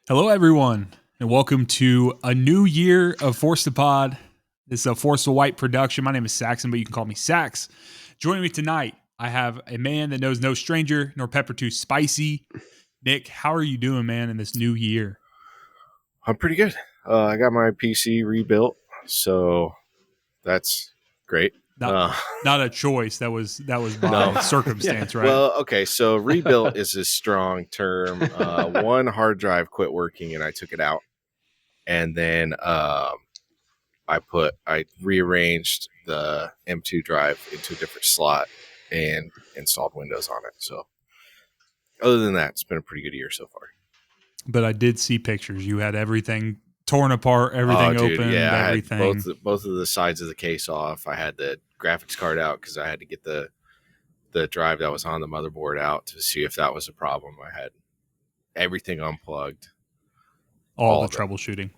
Hello, everyone, and welcome to a new year of ForcedToPod. This is a Force the White production. My name is Saxon, but you can call me Sax. Joining me tonight, I have a man that knows no stranger nor pepper too spicy. Nick, how are you doing, man, in this new year? I'm pretty good. I got my PC rebuilt, so that's great. Not a choice. That was by circumstance, right? Well, okay, so rebuilt is a strong term. One hard drive quit working, and I took it out, and then I rearranged the M2 drive into a different slot and installed Windows on it. So, other than that, it's been a pretty good year so far. But I did see pictures. You had everything torn apart, everything opened, yeah, everything. I had both of the sides of the case off. I had the graphics card out because I had to get the drive that was on the motherboard out to see if that was a problem. I had everything unplugged. All the troubleshooting.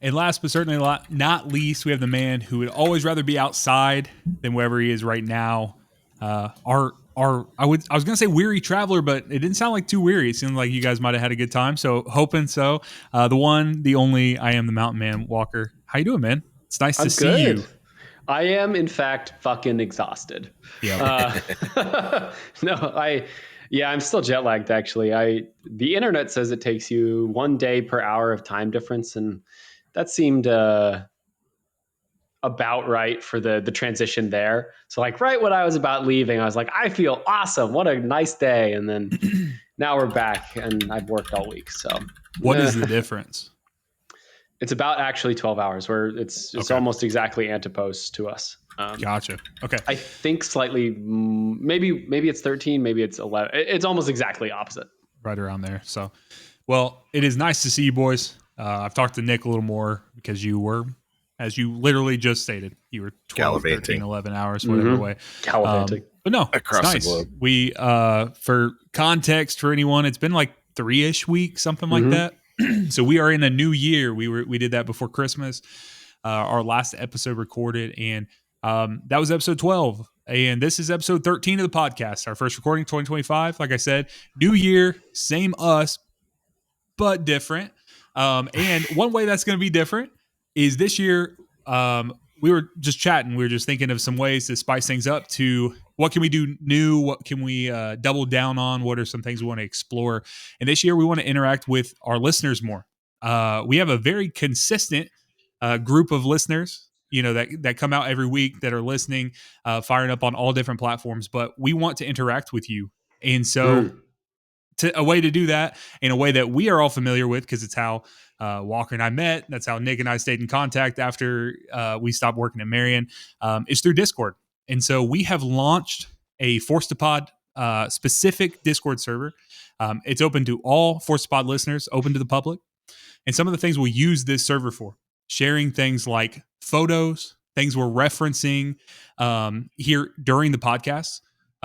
And last but certainly not least, we have the man who would always rather be outside than wherever he is right now. I was gonna say weary traveler, but it didn't sound like too weary. It seemed like you guys might have had a good time. So hoping so. The one, the only, I am the Mountain Man Walker. How you doing, man? It's nice to see you. I am, in fact, fucking exhausted. Yeah. I'm still jet lagged. Actually, the internet says it takes you 1 day per hour of time difference, and that seemed about right for the transition there. So, like, right when I was about leaving, I was like, I feel awesome. What a nice day. And then now we're back, and I've worked all week. So, what is the difference? It's about actually 12 hours, where it's almost exactly antipose to us. Gotcha. Okay. I think slightly, maybe it's 13, maybe it's 11. It's almost exactly opposite. Right around there. So, well, it is nice to see you boys. I've talked to Nick a little more because you were, as you literally just stated, you were 12, 13, 11 hours, whatever way. Gallivanting. But no, across it's nice. The globe. We, for context for anyone, it's been like 3-ish weeks, something like that. So we are in a new year. We did that before Christmas. Our last episode recorded, and that was episode 12. And this is episode 13 of the podcast. Our first recording, 2025. Like I said, new year, same us, but different. And one way that's going to be different is this year. We were just chatting. We were just thinking of some ways to spice things up. To what can we do new? What can we double down on? What are some things we want to explore? And this year, we want to interact with our listeners more. We have a very consistent group of listeners, that come out every week, that are listening, firing up on all different platforms. But we want to interact with you, and so a way to do that in a way that we are all familiar with, because it's how Walker and I met. That's how Nick and I stayed in contact after we stopped working at Marion, is through Discord. And so we have launched a ForcedToPod specific Discord server. It's open to all ForcedToPod listeners, open to the public. And some of the things we'll use this server for: sharing things like photos, things we're referencing here during the podcast,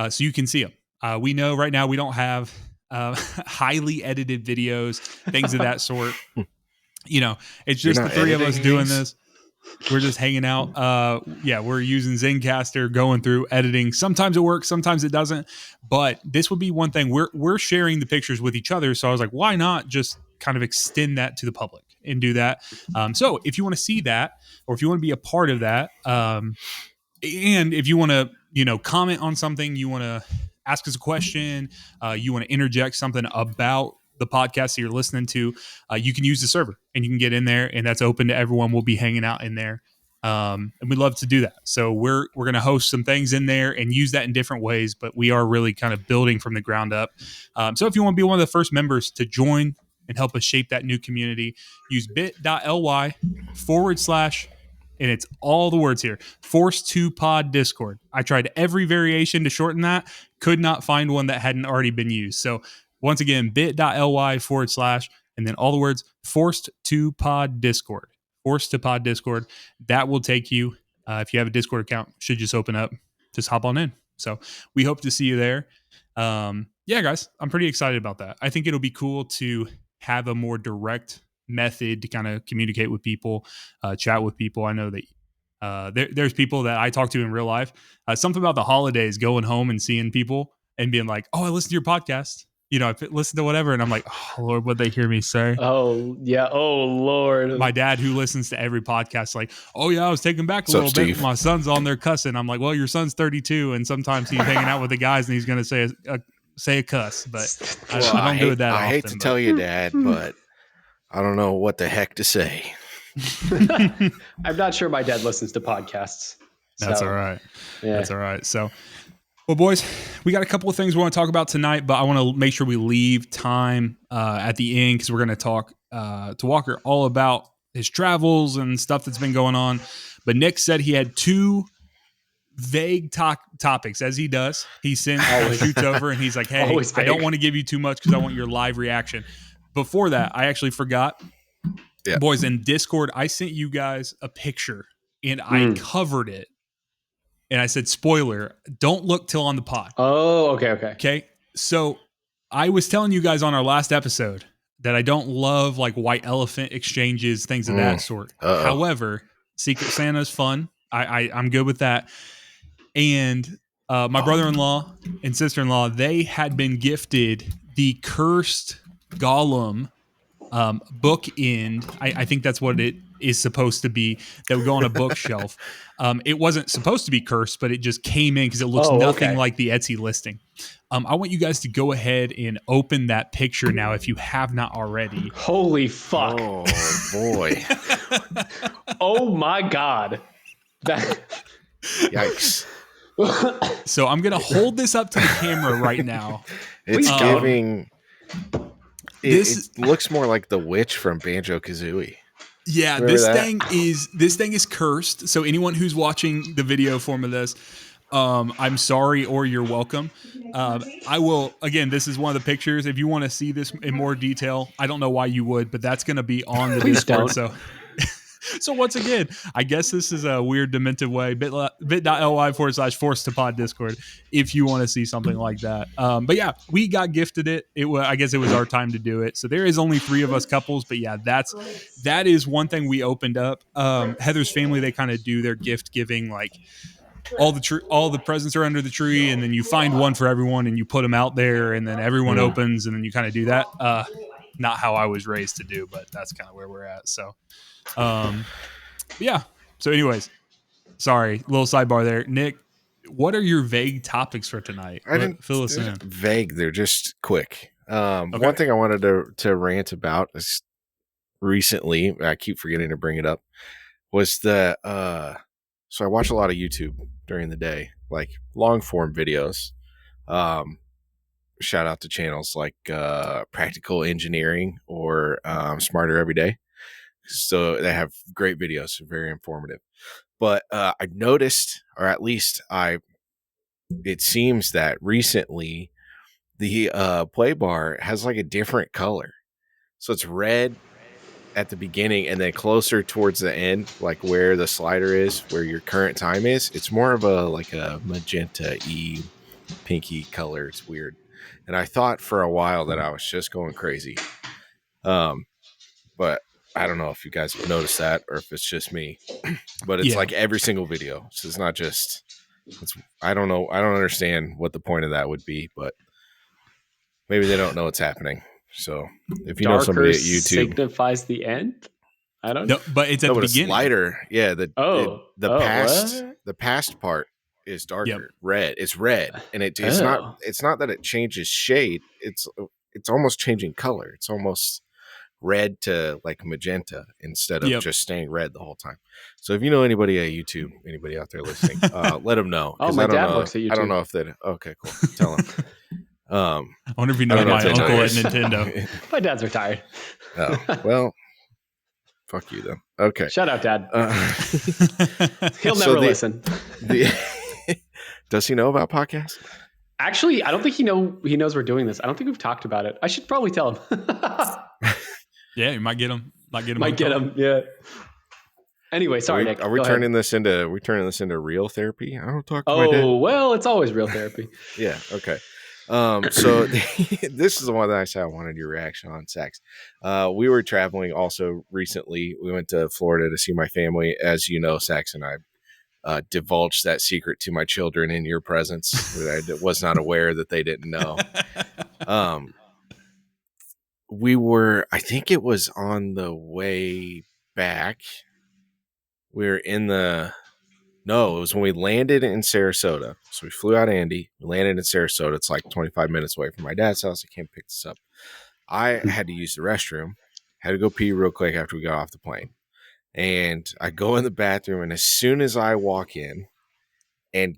so you can see them. We know right now we don't have highly edited videos, things of that sort. It's just the three of us doing this. We're just hanging out. We're using Zencastr, going through editing. Sometimes it works, sometimes it doesn't. But this would be one thing. We're sharing the pictures with each other. So I was like, why not just kind of extend that to the public and do that? So if you want to see that, or if you want to be a part of that, and if you want to, comment on something, you want to ask us a question, you want to interject something about the podcast that you're listening to, you can use the server and you can get in there, and that's open to everyone. We'll be hanging out in there. And we'd love to do that. So we're going to host some things in there and use that in different ways, but we are really kind of building from the ground up. So if you want to be one of the first members to join and help us shape that new community, use bit.ly/ and it's all the words here, ForcedToPod Discord. I tried every variation to shorten that, could not find one that hadn't already been used. So once again, bit.ly/ and then all the words, ForcedToPod Discord. ForcedToPod Discord. That will take you, if you have a Discord account, should just open up, just hop on in. So we hope to see you there. Guys, I'm pretty excited about that. I think it'll be cool to have a more direct method to kind of communicate with people, chat with people. I know that there's people that I talk to in real life. Something about the holidays, going home and seeing people and being like, oh, I listened to your podcast. I listen to whatever, and I'm like, oh Lord, what they hear me say? Oh yeah. Oh Lord. My dad, who listens to every podcast, like, oh yeah, I was taken back a What's up, little bit. Steve? My son's on there cussing. I'm like, well, your son's 32, and sometimes he's hanging out with the guys, and he's going to say a cuss, but I don't do it that often. I hate to tell you, Dad, but I don't know what the heck to say. I'm not sure my dad listens to podcasts. That's all right. Yeah. That's all right. So, well, boys, we got a couple of things we want to talk about tonight, but I want to make sure we leave time at the end because we're going to talk to Walker all about his travels and stuff that's been going on. But Nick said he had two vague topics, as he does. He shoots over and he's like, hey, I don't want to give you too much because I want your live reaction. Before that, I actually forgot. Yeah. Boys, in Discord, I sent you guys a picture and I covered it. And I said, spoiler, don't look till on the pod. Oh, okay. Okay. So I was telling you guys on our last episode that I don't love like white elephant exchanges, things of that sort. Uh-oh. However, Secret Santa is fun. I'm good with that. And my brother-in-law and sister-in-law, they had been gifted the Cursed Golem bookend. I think that's what it is supposed to be, that would go on a bookshelf. It wasn't supposed to be cursed, but it just came in because it looks nothing like the Etsy listing. I want you guys to go ahead and open that picture now if you have not already. Holy fuck. Oh, boy. Oh, my God. Yikes. So I'm going to hold this up to the camera right now. It's giving... It looks more like the witch from Banjo-Kazooie. Yeah, this thing is cursed. So anyone who's watching the video form of this, I'm sorry or you're welcome. I will, again, this is one of the pictures. If you want to see this in more detail, I don't know why you would, but that's going to be on the Discord. So once again, I guess this is a weird demented way, bit.ly/ForcedToPod Discord, if you want to see something like that. But yeah, we got gifted it. I guess it was our time to do it. So there is only 3 of us couples, but yeah, that is one thing we opened up. Heather's family, they kind of do their gift giving, like all the presents are under the tree, and then you find one for everyone and you put them out there, and then everyone opens, and then you kind of do that. Not how I was raised to do, but that's kind of where we're at. So yeah. So anyways, sorry, little sidebar there. Nick, what are your vague topics for tonight? Fill us in. Vague. They're just quick. One thing I wanted to rant about is recently, I keep forgetting to bring it up, was so I watch a lot of YouTube during the day, like long form videos. Shout out to channels like Practical Engineering or Smarter Every Day. So they have great videos, very informative. But I noticed, or at least it seems that recently the play bar has like a different color. So it's red at the beginning, and then closer towards the end, like where the slider is, where your current time is, it's more of a magenta-y, pinky color. It's weird. And I thought for a while that I was just going crazy. But I don't know if you guys have noticed that or if it's just me, but it's like every single video. So it's not just, I don't know. I don't understand what the point of that would be, but maybe they don't know what's happening. So if you know somebody at YouTube, signifies the end. I don't know, but it's at the beginning. Lighter. Yeah. The past part is darker. Yep. Red. It's red. And it's not that it changes shade. It's almost changing color. It's almost red to like magenta instead of just staying red the whole time. So if you know anybody at YouTube, anybody out there listening, let them know. My dad works at YouTube. I don't know if that. Okay, cool. Tell him. I wonder if you know my uncle at Nintendo. My dad's retired. Oh, well, fuck you then. Okay. Shout out, Dad. He'll never listen. Does he know about podcasts? Actually, I don't think he knows we're doing this. I don't think we've talked about it. I should probably tell him. Yeah, you might get him. Might get him. Yeah. Anyway, sorry, Nick. Are we turning this into real therapy? I don't talk to my dad. Oh, well, it's always real therapy. Yeah. Okay. So this is the one that I said I wanted your reaction on, Sax. We were traveling also recently. We went to Florida to see my family. As you know, Sax and I divulged that secret to my children in your presence. I was not aware that they didn't know. I think it was on the way back. We were no, it was when we landed in Sarasota. So we flew out of Andy. We landed in Sarasota. It's like 25 minutes away from my dad's house. I came pick this up. I had to use the restroom. Had to go pee real quick after we got off the plane. And I go in the bathroom, and as soon as I walk in and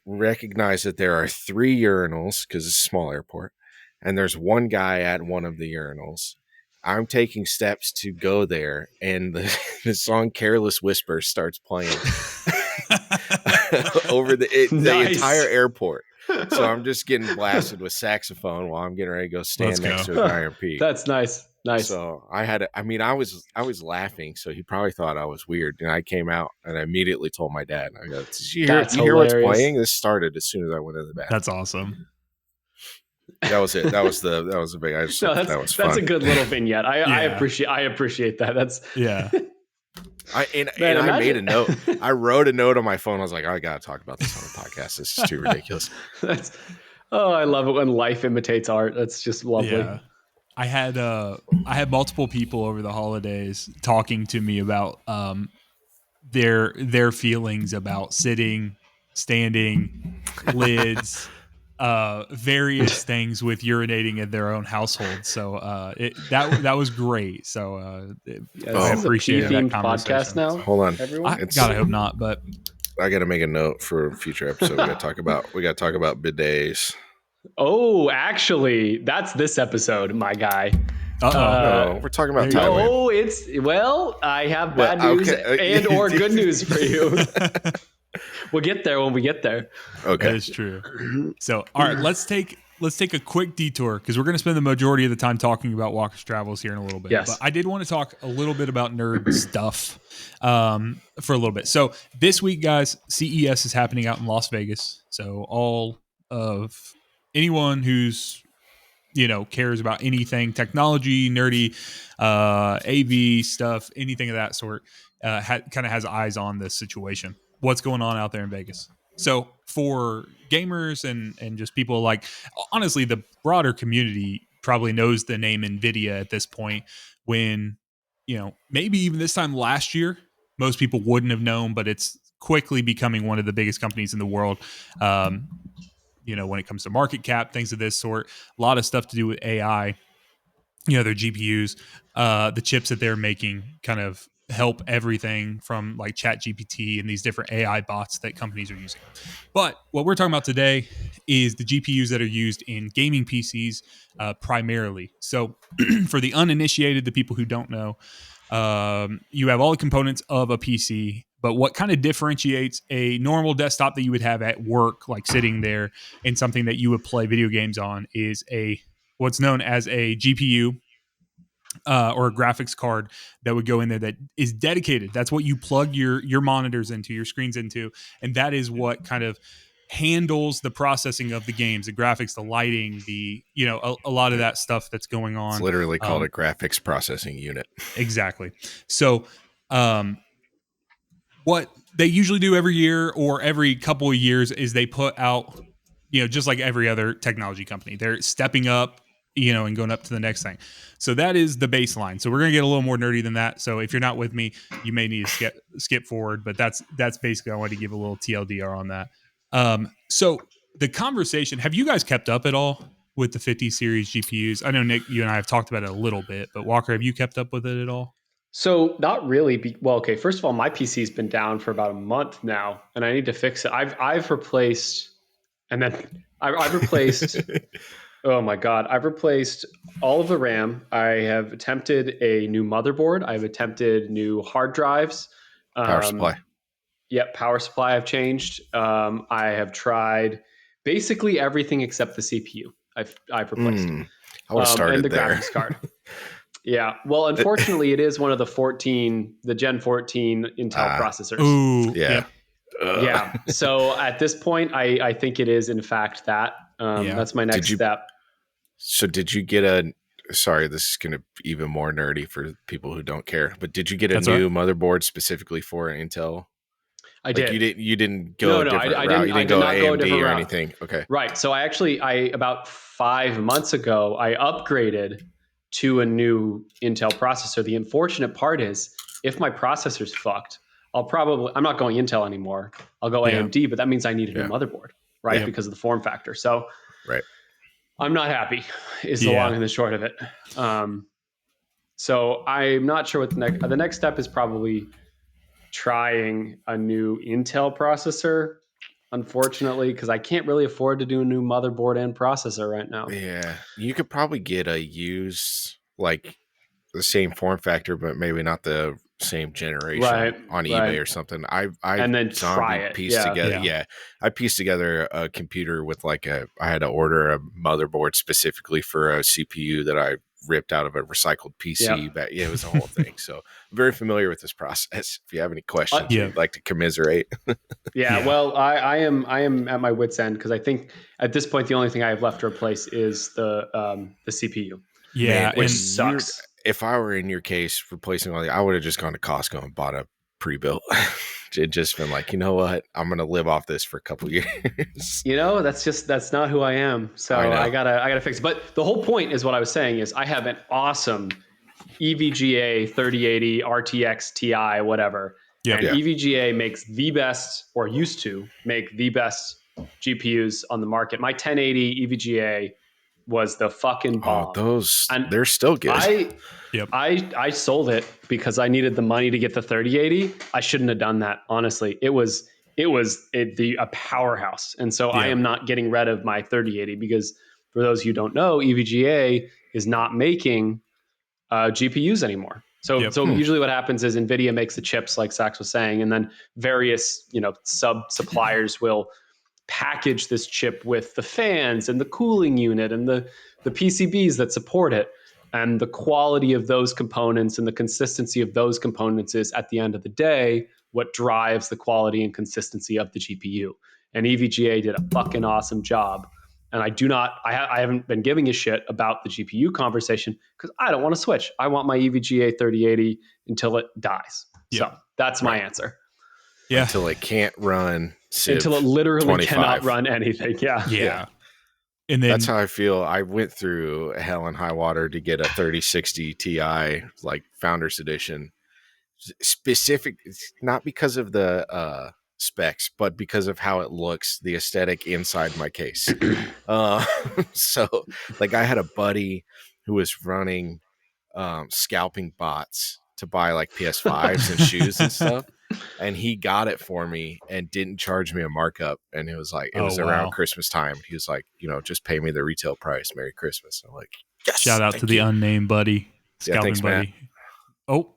recognize that there are 3 urinals, because it's a small airport, and there's one guy at one of the urinals, I'm taking steps to go there, and the song Careless Whisper starts playing over the entire airport. So I'm just getting blasted with saxophone while I'm getting ready to go stand next to a guy and pee. That's nice. Nice. So I was laughing, so he probably thought I was weird. And I came out and I immediately told my dad, I go, did you hear what's playing? This started as soon as I went in the bathroom. That's awesome. That was it. That was the big. That was fun. That's a good little vignette. I appreciate that. That's I made a note. I wrote a note on my phone. I was like, I gotta talk about this on the podcast. This is too ridiculous. I love it when life imitates art. That's just lovely. Yeah. I had multiple people over the holidays talking to me about their feelings about sitting, standing, lids, various things with urinating in their own household. So that was great. So I appreciate that conversation. Podcast now. Hold on, everyone. I hope not, but I got to make a note for a future episode. We got to talk about bidets. Oh, actually, that's this episode, my guy. No, we're talking about Thailand. Oh, I have bad news and or good news for you. We'll get there when we get there. Okay, that is true. So, all right, let's take a quick detour because we're going to spend the majority of the time talking about Walker's travels here in a little bit. Yes. But I did want to talk a little bit about nerd stuff for a little bit. So this week, guys, CES is happening out in Las Vegas. So all of anyone who's cares about anything technology, nerdy, AV stuff, anything of that sort, kind of has eyes on this situation. What's going on out there in Vegas? So for gamers and just people like, honestly, the broader community probably knows the name Nvidia at this point, when, maybe even this time last year, most people wouldn't have known, but it's quickly becoming one of the biggest companies in the world. When it comes to market cap, things of this sort, a lot of stuff to do with AI, their GPUs, the chips that they're making kind of help everything from like Chat GPT and these different AI bots that companies are using. But what we're talking about today is the GPUs that are used in gaming PCs primarily. So for the uninitiated, the people who don't know, you have all the components of a PC, but what kind of differentiates a normal desktop that you would have at work, like sitting there, and something that you would play video games on is what's known as a GPU or a graphics card that would go in there that is dedicated. That's what you plug your monitors into, your screens into, and that is what kind of handles the processing of the games, the graphics, the lighting, a lot of that stuff that's going on. It's literally called a graphics processing unit. Exactly. So what they usually do every year or every couple of years is they put out, just like every other technology company, they're stepping up, and going up to the next thing. So that is the baseline. So we're going to get a little more nerdy than that. So if you're not with me, you may need to skip forward, but that's basically, I want to give a little TLDR on that. So the conversation, have you guys kept up at all with the 50 series GPUs? I know, Nick, you and I have talked about it a little bit, but Walker, have you kept up with it at all? So not really. Well, okay. First of all, my PC's been down for about a month now, and I need to fix it. I've replaced, and then I've replaced. Oh my God! I've replaced all of the RAM. I have attempted a new motherboard. I've attempted new hard drives. Power supply. Yep, power supply I've changed. I have tried basically everything except the CPU. I've replaced. I would have started and the there. graphics card. Yeah. Well, unfortunately, it is one of the Gen 14 Intel processors. Ooh. Yeah. Yeah. So at this point, I think it is in fact that. That's my next step. So did you get sorry, this is going to be even more nerdy for people who don't care, but did you get a new motherboard specifically for Intel? I did. You didn't go a different route. You didn't go AMD or anything. Okay. Right. So I about 5 months ago, I upgraded to a new Intel processor. The unfortunate part is if my processor's fucked, I'm not going Intel anymore. I'll go AMD, but that means I need a new motherboard, right? Yeah. Because of the form factor. So Right. I'm not happy is the long and the short of it. So I'm not sure what the next step is. Probably trying a new Intel processor, unfortunately, because I can't really afford to do a new motherboard and processor right now. Yeah. You could probably get a used, like the same form factor, but maybe not the same generation on eBay or something. I and then try it. Pieced together. Yeah. I pieced together a computer with I had to order a motherboard specifically for a CPU that I ripped out of a recycled PC. But yeah, it was a whole thing. So I'm very familiar with this process. If you have any questions, you'd like to commiserate. Well, I am at my wit's end because I think at this point the only thing I have left to replace is the CPU. Yeah, which sucks. If I were in your case replacing I would have just gone to Costco and bought a pre-built. It just been like, you know what, I'm gonna live off this for a couple years. That's not who I am. So I gotta fix it. But the whole point is what I was saying is I have an awesome EVGA 3080 RTX Ti whatever. And EVGA makes the best, or used to make the best GPUs on the market. My 1080 EVGA was the fucking bomb. They're still good. I sold it because I needed the money to get the 3080. I shouldn't have done that. Honestly, it was a powerhouse. And so I am not getting rid of my 3080 because for those who don't know, EVGA is not making GPUs anymore. So usually what happens is Nvidia makes the chips like Sax was saying, and then various, sub suppliers will package this chip with the fans and the cooling unit and the PCBs that support it. And the quality of those components and the consistency of those components is, at the end of the day, what drives the quality and consistency of the GPU. And EVGA did a fucking awesome job. And I haven't been giving a shit about the GPU conversation because I don't want to switch. I want my EVGA 3080 until it dies. So that's my answer. Yeah. Until it can't run Civ until it literally 25. cannot run anything. Yeah. And then that's how I feel. I went through hell and high water to get a 3060 Ti, like Founders Edition, specific, not because of the specs, but because of how it looks, the aesthetic inside my case. So, I had a buddy who was running scalping bots to buy PS5s and shoes and stuff. And he got it for me and didn't charge me a markup. And it was around Christmas time. He was like, just pay me the retail price. Merry Christmas. I'm like, yes, shout out to the unnamed buddy, scalping buddy. Matt. Oh,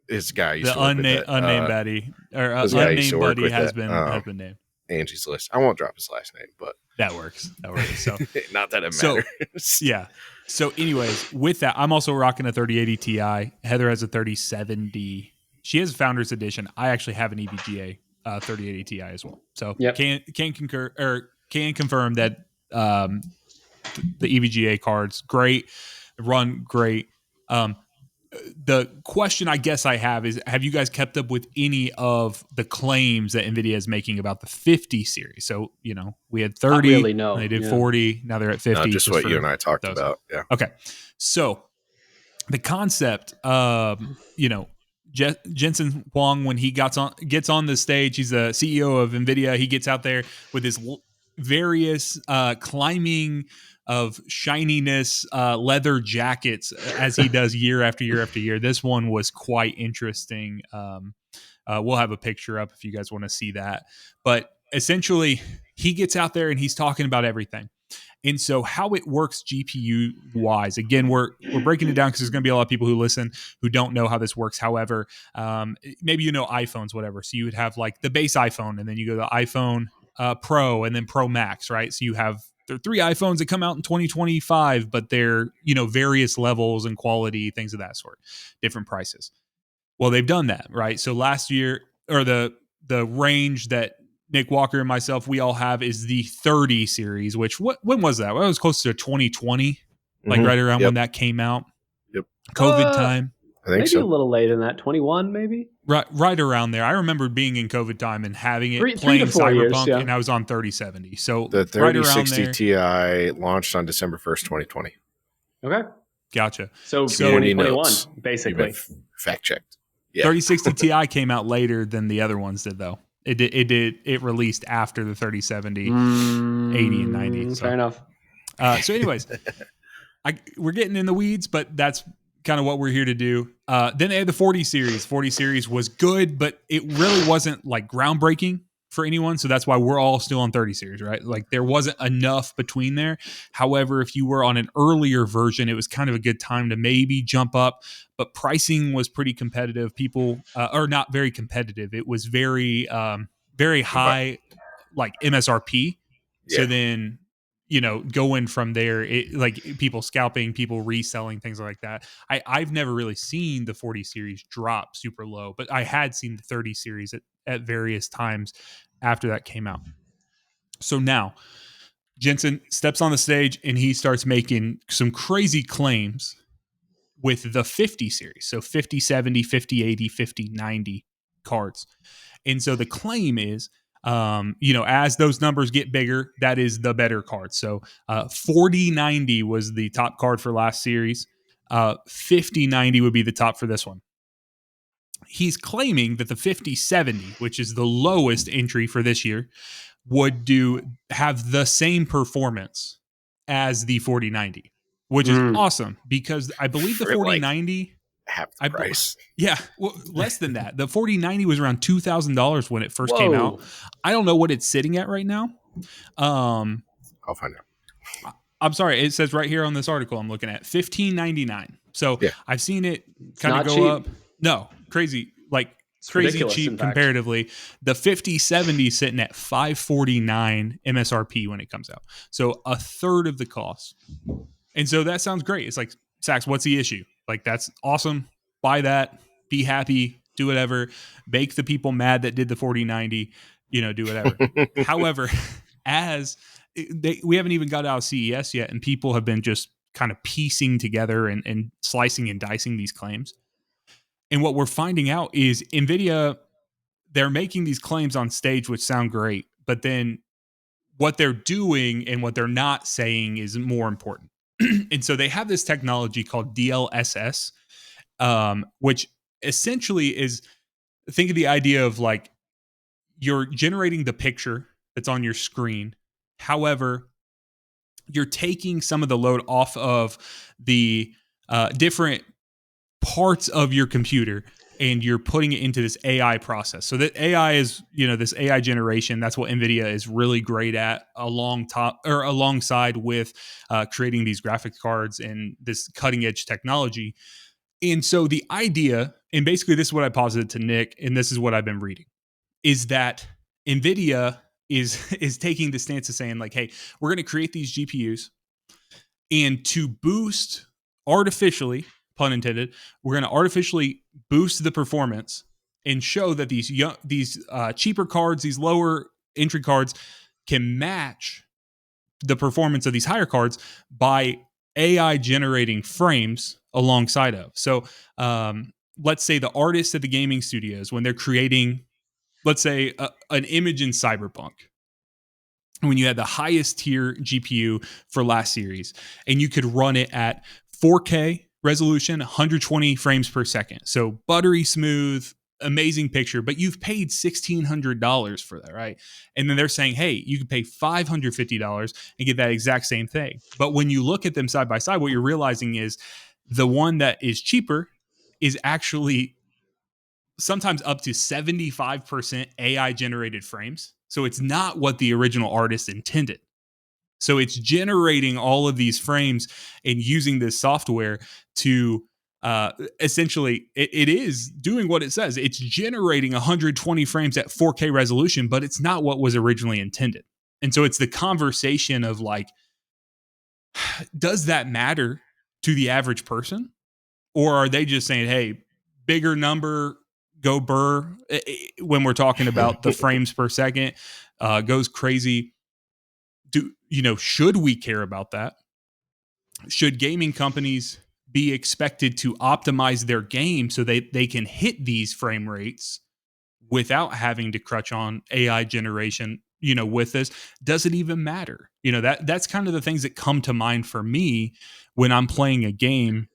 this guy used the to work with unnamed buddy or unnamed buddy has been named. Angie's List. I won't drop his last name, but that works. So not that it matters. Yeah. So, anyways, with that, I'm also rocking a 3080 Ti. Heather has a 3070. She has a Founders Edition. I actually have an EVGA 3080 Ti as well. So can confirm that the EVGA cards great, run great. The question I guess I have is, have you guys kept up with any of the claims that Nvidia is making about the 50 series? So, we had 30, really, no. They did 40, now they're at 50. Just what you and I talked about. Yeah. Okay. So the concept, Jensen Huang, when he gets on the stage, he's the CEO of Nvidia. He gets out there with his various climbing of shininess leather jackets as he does year after year after year. This one was quite interesting. We'll have a picture up if you guys want to see that. But essentially, he gets out there and he's talking about everything. And so how it works GPU wise, again, we're breaking it down because there's going to be a lot of people who listen who don't know how this works. However, maybe iPhones, whatever. So you would have the base iPhone, and then you go to iPhone Pro and then Pro Max, right? So you have there are 3 iPhones that come out in 2025, but they're various levels and quality, things of that sort, different prices. Well, they've done that, right? So last year, or the range that Nick Walker and myself, we all have is the 30 series, which when was that? Well, it was close to 2020, right around when that came out. Yep. COVID time. I think maybe a little later than that, 21 maybe? Right around there. I remember being in COVID time and having it playing Cyberpunk, and I was on 3070. So the 3060 Ti launched on December 1st, 2020. Okay. Gotcha. So Give me any 2021, notes. You've basically. been fact checked. Yeah. 3060 Ti came out later than the other ones did, though. It released after the 3070, 80, and 90. So. Fair enough. So anyways, we're getting in the weeds, but that's kind of what we're here to do. Then they had the 40 series. 40 series was good, but it really wasn't like groundbreaking for anyone. So that's why we're all still on 30 series, right? Like there wasn't enough between there. However, if you were on an earlier version, it was kind of a good time to maybe jump up, but pricing was pretty competitive. People or not very competitive. It was very, very high, like MSRP. Yeah. So then, going from there, like people scalping, people reselling, things like that. I've never really seen the 40 series drop super low, but I had seen the 30 series at various times after that came out. So now Jensen steps on the stage and he starts making some crazy claims with the 50 series. So 50, 70, 50, 80, 50, 90 cards. And so the claim is, as those numbers get bigger, that is the better card. So 4090 was the top card for last series. 5090 would be the top for this one. He's claiming that the 5070, which is the lowest entry for this year, would have the same performance as the 4090, which is awesome because I believe the 4090 half the price. Less than that. The 4090 was around $2,000 when it first came out. I don't know what it's sitting at right now. I'll find out. I'm sorry. It says right here on this article I'm looking at $1,599. So I've seen it kind of go cheap. up. No, crazy, like It's crazy cheap comparatively. The 5070 sitting at $549 MSRP when it comes out. So a third of the cost. And so that sounds great. It's like, Sax, what's the issue? Like, that's awesome. Buy that. Be happy. Do whatever. Make the people mad that did the 4090. Do whatever. However, we haven't even got out of CES yet, and people have been just kind of piecing together and slicing and dicing these claims. And what we're finding out is Nvidia, they're making these claims on stage, which sound great, but then what they're doing and what they're not saying is more important. And so they have this technology called DLSS, which essentially is, think of the idea of like you're generating the picture that's on your screen. However, you're taking some of the load off of the different parts of your computer and you're putting it into this AI process. So that AI is, this AI generation, that's what Nvidia is really great at alongside with creating these graphics cards and this cutting edge technology. And so the idea, and basically this is what I posited to Nick, and this is what I've been reading, is that Nvidia is taking the stance of saying like, hey, we're going to create these GPUs and to boost artificially, pun intended, we're going to artificially boost the performance and show that these cheaper cards, these lower entry cards, can match the performance of these higher cards by AI generating frames alongside of. So let's say the artists at the gaming studios, when they're creating, let's say an image in Cyberpunk, when you had the highest tier GPU for last series, and you could run it at 4K resolution, 120 frames per second. So buttery smooth, amazing picture, but you've paid $1,600 for that, right? And then they're saying, hey, you can pay $550 and get that exact same thing. But when you look at them side by side, what you're realizing is the one that is cheaper is actually sometimes up to 75% AI generated frames. So it's not what the original artist intended. So it's generating all of these frames and using this software to essentially, it is doing what it says. It's generating 120 frames at 4K resolution, but it's not what was originally intended. And so it's the conversation of like, does that matter to the average person? Or are they just saying, hey, bigger number, go burr, when we're talking about the frames per second, goes crazy. Should we care about that? Should gaming companies be expected to optimize their game so they can hit these frame rates without having to crutch on AI with this, does it even matter? That's kind of the things that come to mind for me when I'm playing a game.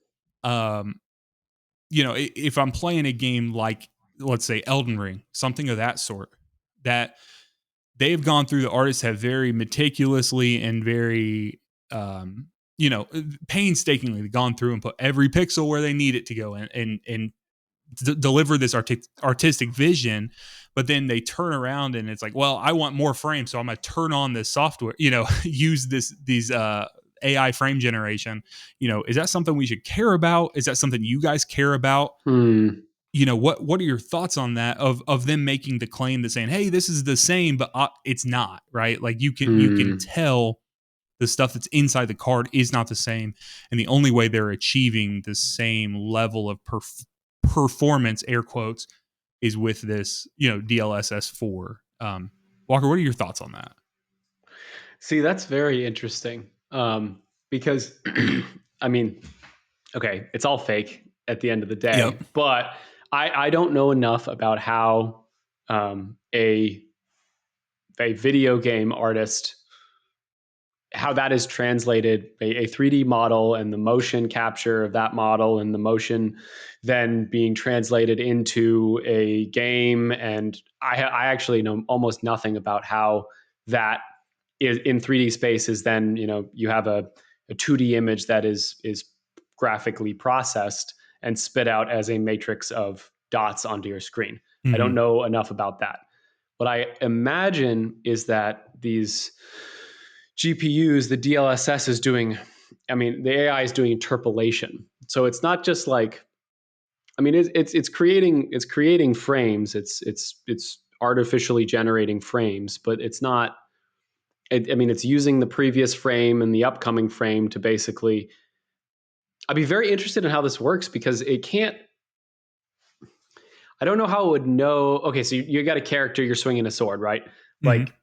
If I'm playing a game like, let's say, Elden Ring, something of that sort, that they've gone through, the artists have very meticulously and very, painstakingly gone through and put every pixel where they need it to go, and deliver this artistic vision. But then they turn around and it's like, well, I want more frames, so I'm going to turn on this software, use these AI frame generation. Is that something we should care about? Is that something you guys care about? What are your thoughts on that, of them making the claim that saying, hey, this is the same, but it's not, right? Like you can tell the stuff that's inside the card is not the same, and the only way they're achieving the same level of performance, air quotes, is with this, DLSS 4. Walker, what are your thoughts on that? See, that's very interesting. Because I mean, okay, it's all fake at the end of the day, Yep. but I don't know enough about how a video game artist, how that is translated, a 3D model and the motion capture of that model and the motion then being translated into a game. And I actually know almost nothing about how that is in 3D space is then, you have a 2D image that is graphically processed and spit out as a matrix of dots onto your screen. I don't know enough about that. What I imagine is that these GPUs, the DLSS is doing, the AI is doing interpolation. So it's not just like, it's creating frames. It's artificially generating frames, but it's not. It's using the previous frame and the upcoming frame to basically. I'd be very interested in how this works because it can't. I don't know how it would know. Okay, so you got a character, you're swinging a sword, right? Like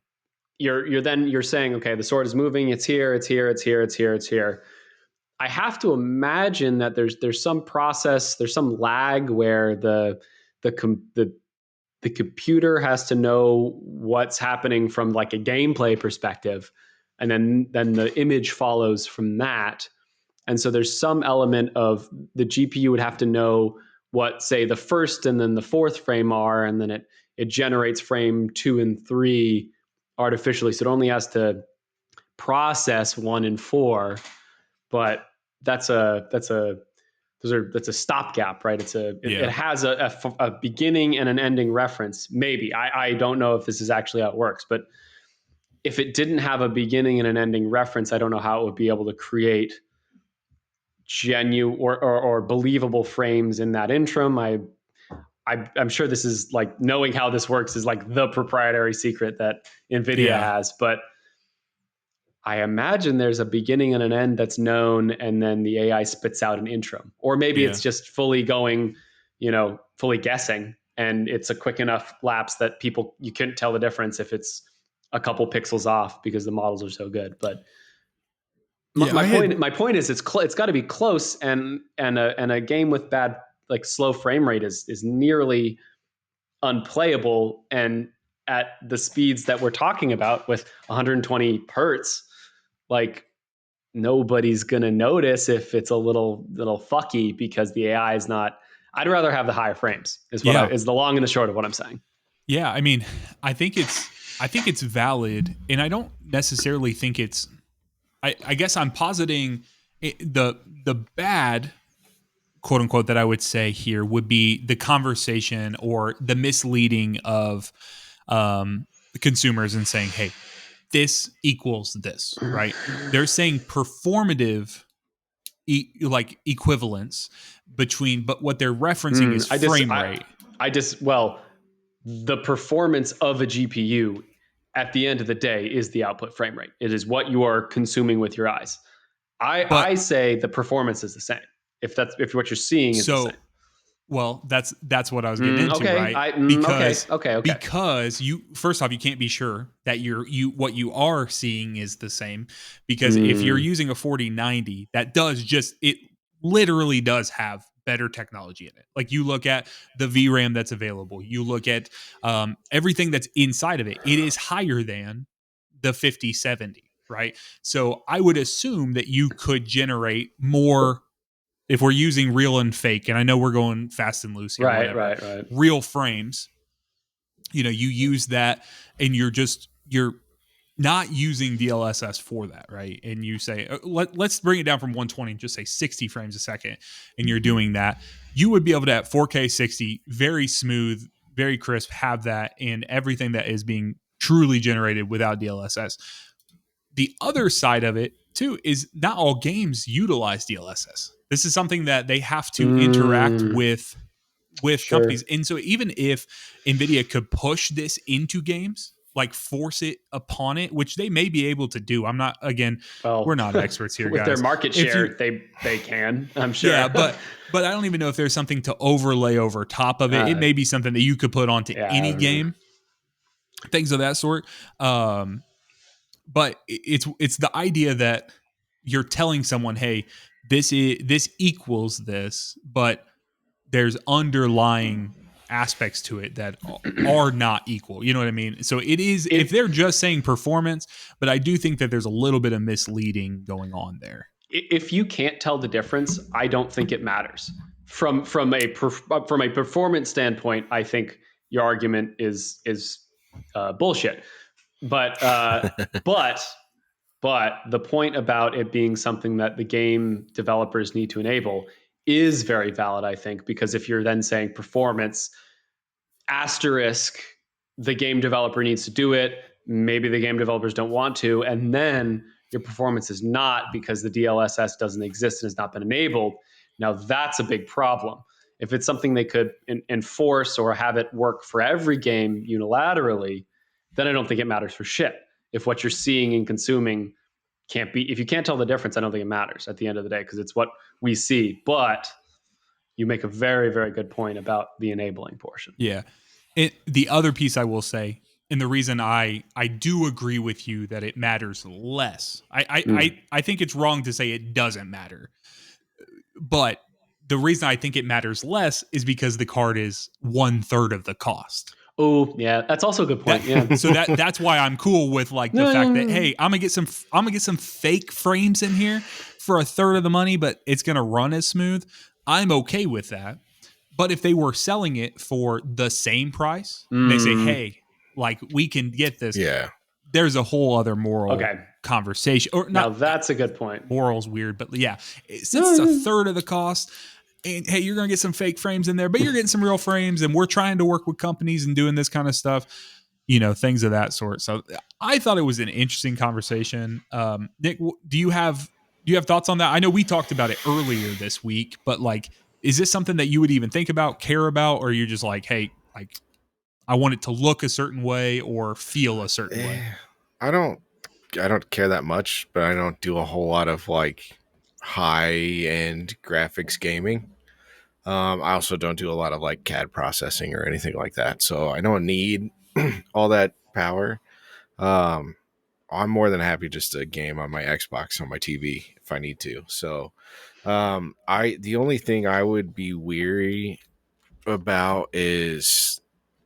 you're saying, okay, the sword is moving, it's here, it's here, it's here, it's here, it's here. I have to imagine that there's some process, there's some lag where the computer has to know what's happening from like a gameplay perspective, and then the image follows from that. And so there's some element of the GPU would have to know what, say, the first and then the fourth frame are, and then it generates frame 2 and 3 artificially. So it only has to process 1 and 4, but that's a stopgap, right? It has a beginning and an ending reference. Maybe I don't know if this is actually how it works, but if it didn't have a beginning and an ending reference, I don't know how it would be able to create genuine or believable frames in that interim. I'm sure this is like, knowing how this works is like the proprietary secret that Nvidia has, but I imagine there's a beginning and an end that's known, and then the AI spits out an interim. Or maybe it's just fully going, fully guessing, and it's a quick enough lapse that you couldn't tell the difference if it's a couple pixels off because the models are so good. But my point is it's got to be close, and a game with bad, like, slow frame rate is nearly unplayable. And at the speeds that we're talking about with 120 hertz, like, nobody's gonna notice if it's a little fucky because the AI is not. I'd rather have the higher frames. Is the long and the short of what I'm saying. Yeah, I think it's valid, and I don't necessarily think it's. I guess I'm positing the bad, quote unquote, that I would say here would be the conversation or the misleading of consumers and saying, hey, this equals this, right? They're saying performative like equivalence between, but what they're referencing is frame rate. The performance of a GPU at the end of the day is the output frame rate. It is what you are consuming with your eyes. I say the performance is the same. If what you're seeing is the same. Well, that's what I was getting into, okay. right? Because you, first off, you can't be sure that what you are seeing is the same, because if you're using a 4090, that does it literally does have better technology in it. Like you look at the VRAM that's available, you look at everything that's inside of it, it is higher than the 5070, right? So I would assume that you could generate more if we're using real and fake, and I know we're going fast and loose here, Right, whatever, right. real frames, you use that and you're not using DLSS for that, right? And you say, let's bring it down from 120 and just say 60 frames a second, and you're doing that, you would be able to at 4K 60, very smooth, very crisp, have that and everything that is being truly generated without DLSS. The other side of it too is not all games utilize DLSS. This is something that they have to interact with companies. And so even if Nvidia could push this into games, like force it upon it, which they may be able to do. I'm not, again, we're not experts here, with guys. Their market share, they can, I'm sure. Yeah, but I don't even know if there's something to overlay over top of it. It may be something that you could put onto any game, things of that sort. But it's the idea that you're telling someone, hey, this equals this, but there's underlying aspects to it that are not equal. You know what I mean? So it is, if they're just saying performance, but I do think that there's a little bit of misleading going on there. If you can't tell the difference, I don't think it matters. From a performance standpoint, I think your argument is bullshit. But the point about it being something that the game developers need to enable is very valid, I think, because if you're then saying performance asterisk, the game developer needs to do it, maybe the game developers don't want to, and then your performance is not because the DLSS doesn't exist and has not been enabled. Now that's a big problem. If it's something they could enforce or have it work for every game unilaterally, then I don't think it matters for shit. If what you're seeing and consuming can't be, if you can't tell the difference, I don't think it matters at the end of the day because it's what we see. But you make a very, very good point about the enabling portion. Yeah. The other piece I will say, and the reason I do agree with you that it matters less, I think it's wrong to say it doesn't matter. But the reason I think it matters less is because the card is 1/3 of the cost. Oh, yeah, that's also a good point. So that's why I'm cool with like the fact that, hey, I'm gonna get some fake frames in here for 1/3 of the money, but it's gonna run as smooth. I'm okay with that. But if they were selling it for the same price, and they say, hey, like we can get this, there's a whole other moral conversation. Or not. Now that's a good point. Moral's weird, but yeah, since it's 1/3 of the cost, and hey, you're gonna get some fake frames in there, but you're getting some real frames, and we're trying to work with companies and doing this kind of stuff, things of that sort. So I thought it was an interesting conversation. Nick, do you have thoughts on that? I know we talked about it earlier this week, but like, is this something that you would even think about, care about, or you're just like, hey, like I want it to look a certain way or feel a certain way? I don't care that much, but I don't do a whole lot of like high-end graphics gaming. I also don't do a lot of like CAD processing or anything like that, so I don't need all that power. I'm more than happy just to game on my Xbox on my TV if I need to. So the only thing I would be weary about is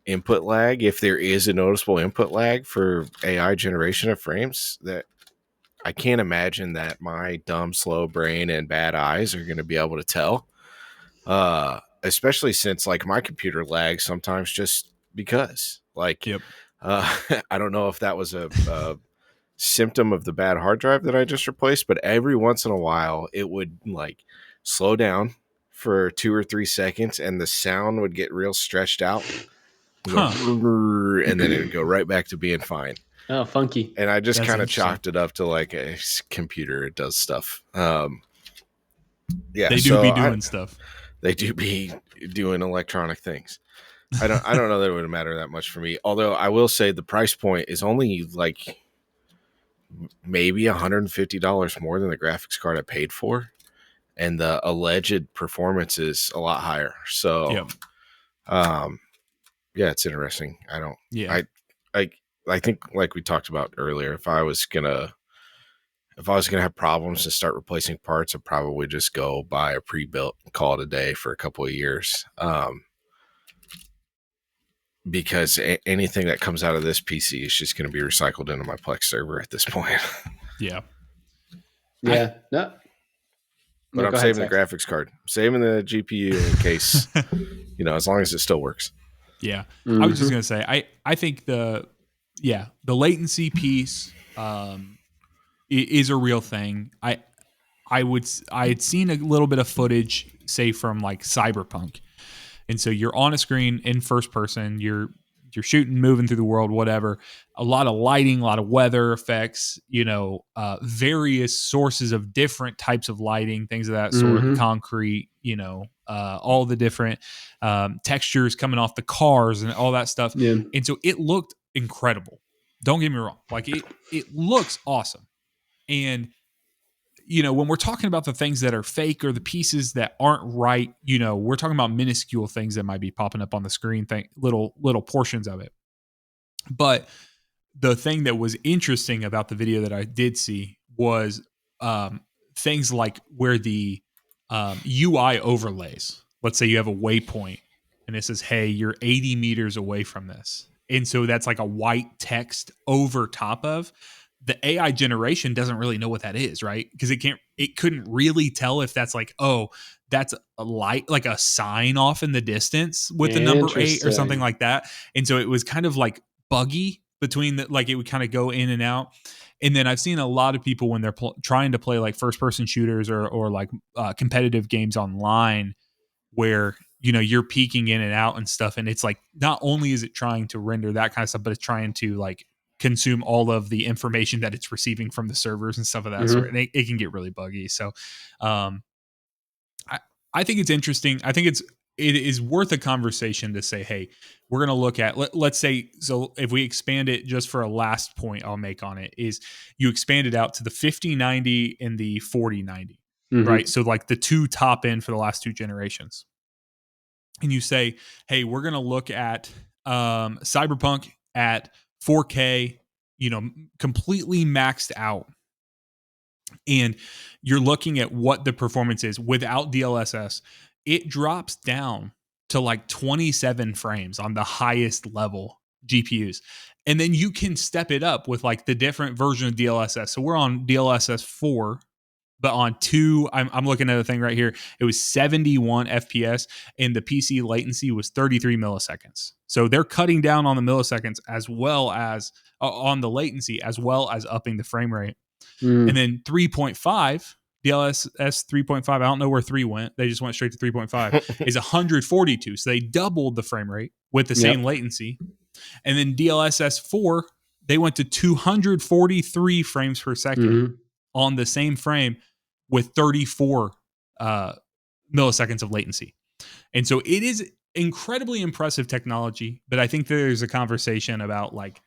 input lag. If there is a noticeable input lag for AI generation of frames, that I can't imagine that my dumb, slow brain and bad eyes are going to be able to tell. Especially since like my computer lags sometimes just because like, I don't know if that was a symptom of the bad hard drive that I just replaced, but every once in a while it would like slow down for 2 or 3 seconds and the sound would get real stretched out and then it would go right back to being fine. Oh, funky. And I just kind of chalked it up to like a computer. It does stuff. They do be doing stuff. They do be doing electronic things. I don't know that it would matter that much for me. Although I will say the price point is only like maybe $150 more than the graphics card I paid for, and the alleged performance is a lot higher. So, it's interesting. I think like we talked about earlier, if I was gonna if I was going to have problems and start replacing parts, I'd probably just go buy a pre-built and call it a day for a couple of years. Because anything that comes out of this PC is just going to be recycled into my Plex server at this point. Yeah. Yeah. No. But I'm saving the graphics card, saving the GPU in case, as long as it still works. Yeah. I was just going to say, I think the latency piece is a real thing. I had seen a little bit of footage, say from like Cyberpunk. And so you're on a screen in first person, you're shooting, moving through the world, whatever. A lot of lighting, a lot of weather effects, various sources of different types of lighting, things of that sort, concrete, all the different textures coming off the cars and all that stuff. Yeah. And so it looked incredible. Don't get me wrong. Like it looks awesome. And when we're talking about the things that are fake or the pieces that aren't right, we're talking about minuscule things that might be popping up on the screen, little portions of it. But the thing that was interesting about the video that I did see was things like where the UI overlays. Let's say you have a waypoint and it says, hey, you're 80 meters away from this. And so that's like a white text over top of. The AI generation doesn't really know what that is, right? Because it couldn't really tell if that's like, oh, that's a light, like a sign off in the distance with the number 8 or something like that. And so it was kind of like buggy between it would kind of go in and out. And then I've seen a lot of people when they're trying to play like first person shooters or like competitive games online where, you're peeking in and out and stuff. And it's like, not only is it trying to render that kind of stuff, but it's trying to like consume all of the information that it's receiving from the servers and stuff of that sort. And it can get really buggy. So I think it's interesting. I think it is worth a conversation to say, hey, we're going to look at, let's say, so if we expand it, just for a last point I'll make on it is you expand it out to the 5090 and the 4090, right? So like the two top end for the last two generations. And you say, hey, we're going to look at Cyberpunk at 4K, completely maxed out. And you're looking at what the performance is without DLSS. It drops down to like 27 frames on the highest level GPUs. And then you can step it up with like the different version of DLSS. So we're on DLSS 4, but on 2, I'm looking at a thing right here. It was 71 FPS and the PC latency was 33 milliseconds. So they're cutting down on the milliseconds as well as on the latency, as well as upping the frame rate. And then 3.5, DLSS 3.5, I don't know where 3 went. They just went straight to 3.5, is 142. So they doubled the frame rate with the same latency. And then DLSS 4, they went to 243 frames per second on the same frame with 34 milliseconds of latency. And so it is incredibly impressive technology, but I think there's a conversation about like,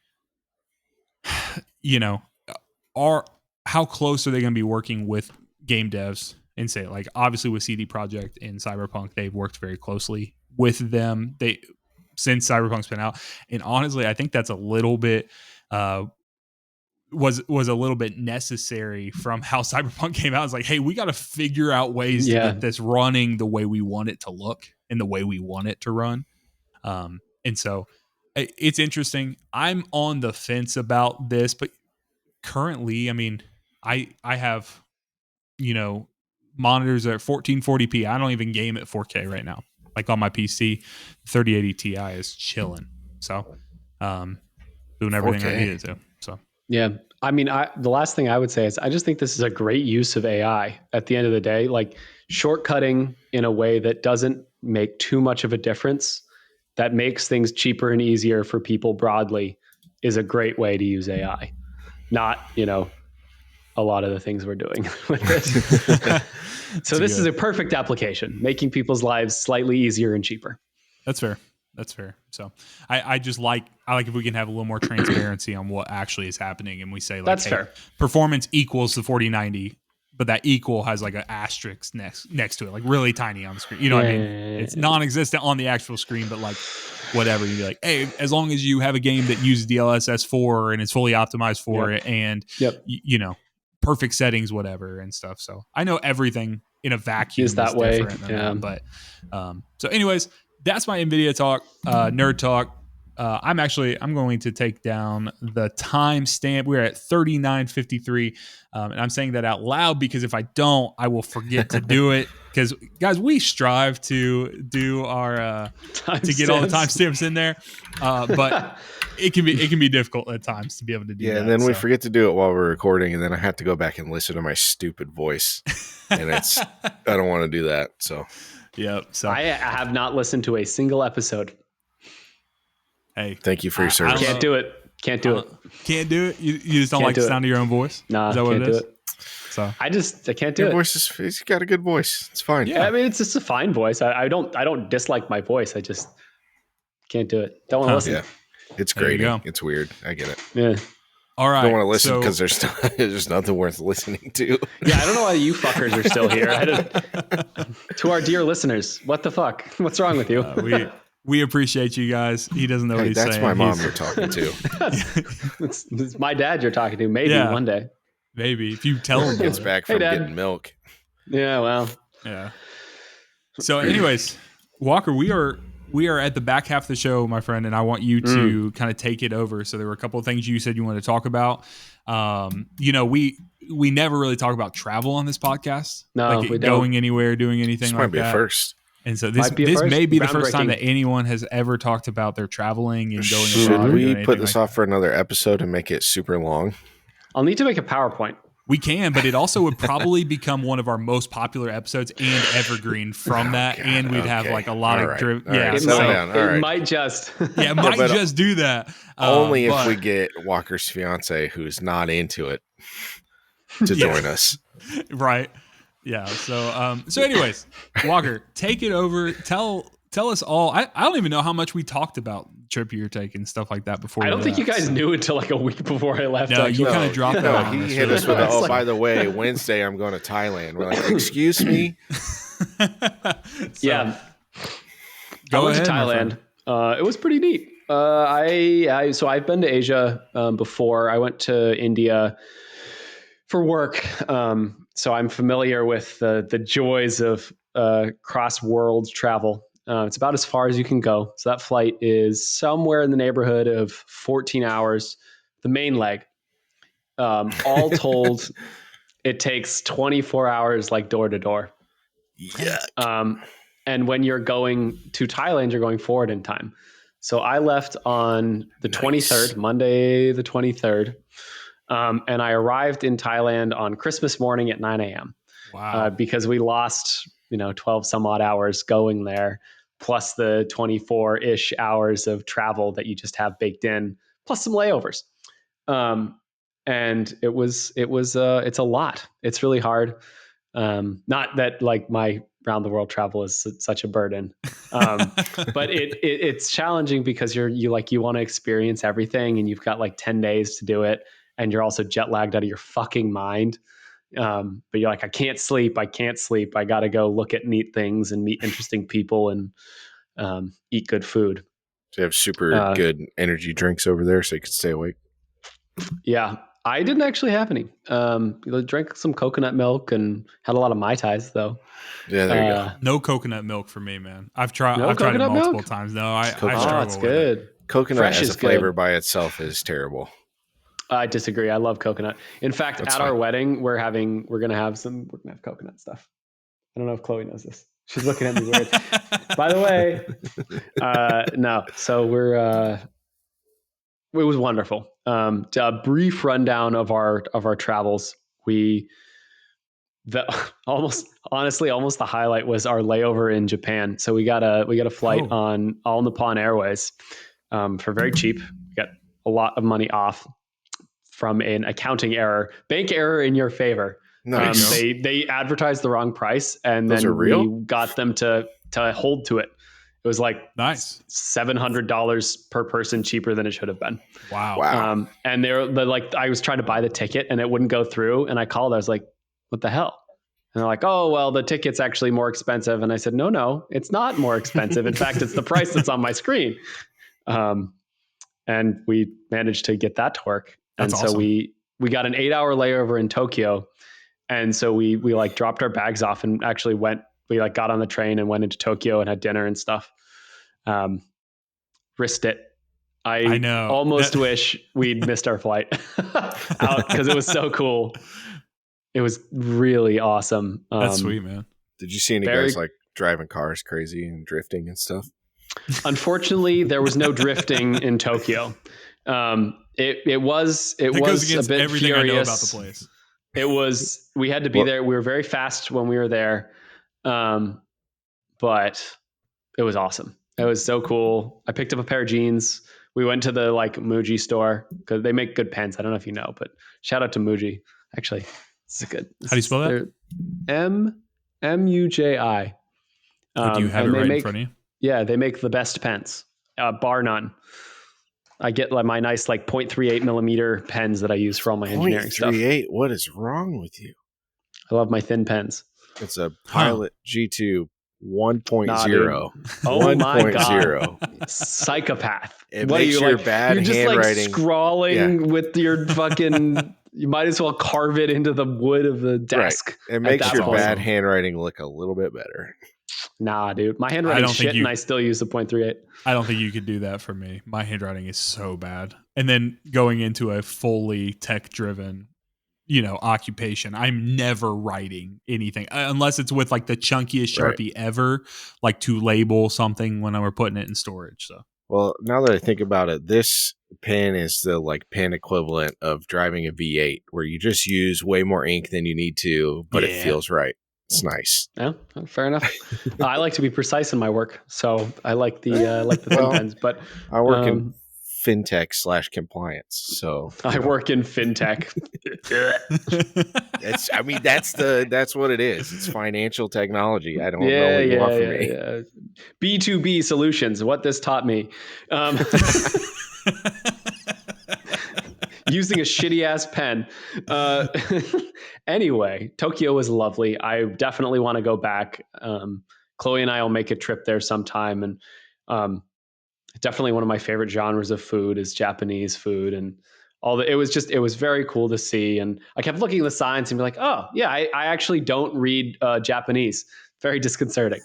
how close are they going to be working with game devs and say, like, obviously with CD Projekt and Cyberpunk, they've worked very closely with them since Cyberpunk's been out. And honestly, I think that's a little bit was a little bit necessary from how Cyberpunk came out. It's like, hey, we got to figure out ways to get this running the way we want it to look and the way we want it to run. And so it's interesting. I'm on the fence about this, but currently, I mean, I have, monitors at 1440p. I don't even game at 4K right now. Like on my PC, 3080 Ti is chilling. So, doing everything 4K. I needed to. So, yeah. I mean, the last thing I would say is I just think this is a great use of AI at the end of the day, like shortcutting in a way that doesn't make too much of a difference, that makes things cheaper and easier for people broadly, is a great way to use AI. Not, a lot of the things we're doing with this. So this is a perfect application, making people's lives slightly easier and cheaper. That's fair. So I like if we can have a little more transparency on what actually is happening, and we say like, that's fair. Performance equals the 4090, but that equal has like an asterisk next to it, like really tiny on the screen. You know what I mean? It's non-existent on the actual screen, but like whatever. You'd be like, hey, as long as you have a game that uses DLSS 4 and is fully optimized for it, and perfect settings, whatever, and stuff. So I know everything in a vacuum Is that is way, different than yeah. that. But so anyways, that's my Nvidia talk, nerd talk. I'm going to take down the timestamp. We're at 39:53, and I'm saying that out loud because if I don't, I will forget to do it. Because guys, we strive to do our to get all the timestamps in there, but it can be difficult at times to be able to do that. And then we forget to do it while we're recording, and then I have to go back and listen to my stupid voice, and I don't want to do that. So, yep. So I have not listened to a single episode. Hey, thank you for your service. Can't do it. Can't do it. You just don't like the sound of your own voice. Nah, is that what can't it do is? it. So I can't do your it. voice he's got a good voice. It's fine. Yeah, I mean it's just a fine voice. I don't dislike my voice. I just can't do it. Don't want to listen. Yeah, it's grating. It's weird. I get it. Yeah. All right. I don't want to listen because there's nothing worth listening to. Yeah, I don't know why you fuckers are still here. To our dear listeners, what the fuck? What's wrong with you? We appreciate you guys. He doesn't know what he's saying. That's my mom you're talking to. It's my dad you're talking to. Maybe one day. Maybe if you tell him. Gets back from getting milk. Yeah, well. Yeah. So, anyways, Walker, we are at the back half of the show, my friend, and I want you to kind of take it over. So there were a couple of things you said you wanted to talk about. We never really talk about travel on this podcast. No, like we going don't. anywhere, doing anything this like that. Might be a first. And so this may be the first time that anyone has ever talked about their traveling and going abroad. Should we put this off for another episode and make it super long? I'll need to make a PowerPoint. We can, but it also would probably become one of our most popular episodes and evergreen from that. God, and we'd have like a lot of drip. Yeah, it might just. Yeah, it might just do that. Only if we get Walker's fiance, who's not into it, to join us. Right. Yeah. So anyways, Walker, take it over. Tell us all. I don't even know how much we talked about trip you're taking, stuff like that before. I don't think you guys knew until like a week before I left. No, you kind of dropped that. He hit us with by the way, Wednesday I'm going to Thailand. We're like, excuse me. Yeah. I went to Thailand. It was pretty neat. So I've been to Asia before. I went to India for work. So I'm familiar with the joys of cross-world travel. It's about as far as you can go. So that flight is somewhere in the neighborhood of 14 hours, the main leg. All told, it takes 24 hours like door to door. Yeah. And when you're going to Thailand, you're going forward in time. So I left on the 23rd, Monday the 23rd. And I arrived in Thailand on Christmas morning at 9 a.m. Wow. Because we lost 12 some odd hours going there, plus the 24-ish hours of travel that you just have baked in, plus some layovers. And it's a lot. It's really hard. Not that like my round the world travel is such a burden. But it's challenging because you want to experience everything and you've got like 10 days to do it. And you're also jet lagged out of your fucking mind. But you're like, I can't sleep. I got to go look at neat things and meet interesting people and eat good food. So you have super good energy drinks over there so you can stay awake. Yeah. I didn't actually have any. Drank some coconut milk and had a lot of Mai Tais though. Yeah, there you go. No coconut milk for me, man. I've tried it multiple times. No, I struggle it's good. with it. Coconut Fresh as is a flavor good. by itself is terrible. I disagree. I love coconut. In fact, at our wedding, we're gonna have coconut stuff. I don't know if Chloe knows this. She's looking at me weird. By the way, no. So it was wonderful. A brief rundown of our travels. Almost the highlight was our layover in Japan. So we got a flight on All Nippon Airways for very cheap. We got a lot of money off from an accounting error, bank error in your favor. Nice. They advertised the wrong price, and Those then we got them to hold to it. It was like nice $700 per person cheaper than it should have been. Wow. And they're like, I was trying to buy the ticket and it wouldn't go through. And I called. I was like, "What the hell?" And they're like, "Oh, well, the ticket's actually more expensive." And I said, "No, it's not more expensive. In fact, it's the price that's on my screen." And we managed to get that to work. That's and so awesome. we got an 8-hour layover in Tokyo. And so we like dropped our bags off and actually we like got on the train and went into Tokyo and had dinner and stuff. Risked it. I know. Almost wish we'd missed our flight out because it was so cool. It was really awesome. That's sweet, man. Did you see any guys like driving cars crazy and drifting and stuff? Unfortunately, there was no drifting in Tokyo. It was a bit everything furious. I know about the place. It was, we had to be there. We were very fast when we were there. But it was awesome. It was so cool. I picked up a pair of jeans. We went to the like Muji store because they make good pants. I don't know if you know, but shout out to Muji. Actually, it's good. How do you spell that? Muji. Do you have it right in front of you? Yeah, they make the best pens, bar none. I get like my nice like 0.38 millimeter pens that I use for all my engineering stuff. 0.38? What is wrong with you? I love my thin pens. It's a Pilot G2 1.0. Nah, oh my God. 0. Psychopath. It makes your bad you're just handwriting. Like scrawling with your fucking, you might as well carve it into the wood of the desk. Right. It makes your bad handwriting look a little bit better. Nah, dude. My handwriting's shit and I still use the 0.38. I don't think you could do that for me. My handwriting is so bad. And then going into a fully tech-driven, occupation, I'm never writing anything unless it's with like the chunkiest Sharpie ever, like to label something when we're putting it in storage. So, well, now that I think about it, this pen is the like pen equivalent of driving a V8, where you just use way more ink than you need to, but it feels right. It's nice. Yeah, fair enough. I like to be precise in my work, so I like the thin pens. But I work in fintech / compliance, so I work in fintech. That's what it is. It's financial technology. I don't know what you want from me. Yeah. B2B solutions. What this taught me. Using a shitty ass pen. Anyway, Tokyo was lovely. I definitely want to go back. Chloe and I will make a trip there sometime. And definitely one of my favorite genres of food is Japanese food. And it was very cool to see. And I kept looking at the signs and be like, oh yeah, I actually don't read Japanese. Very disconcerting.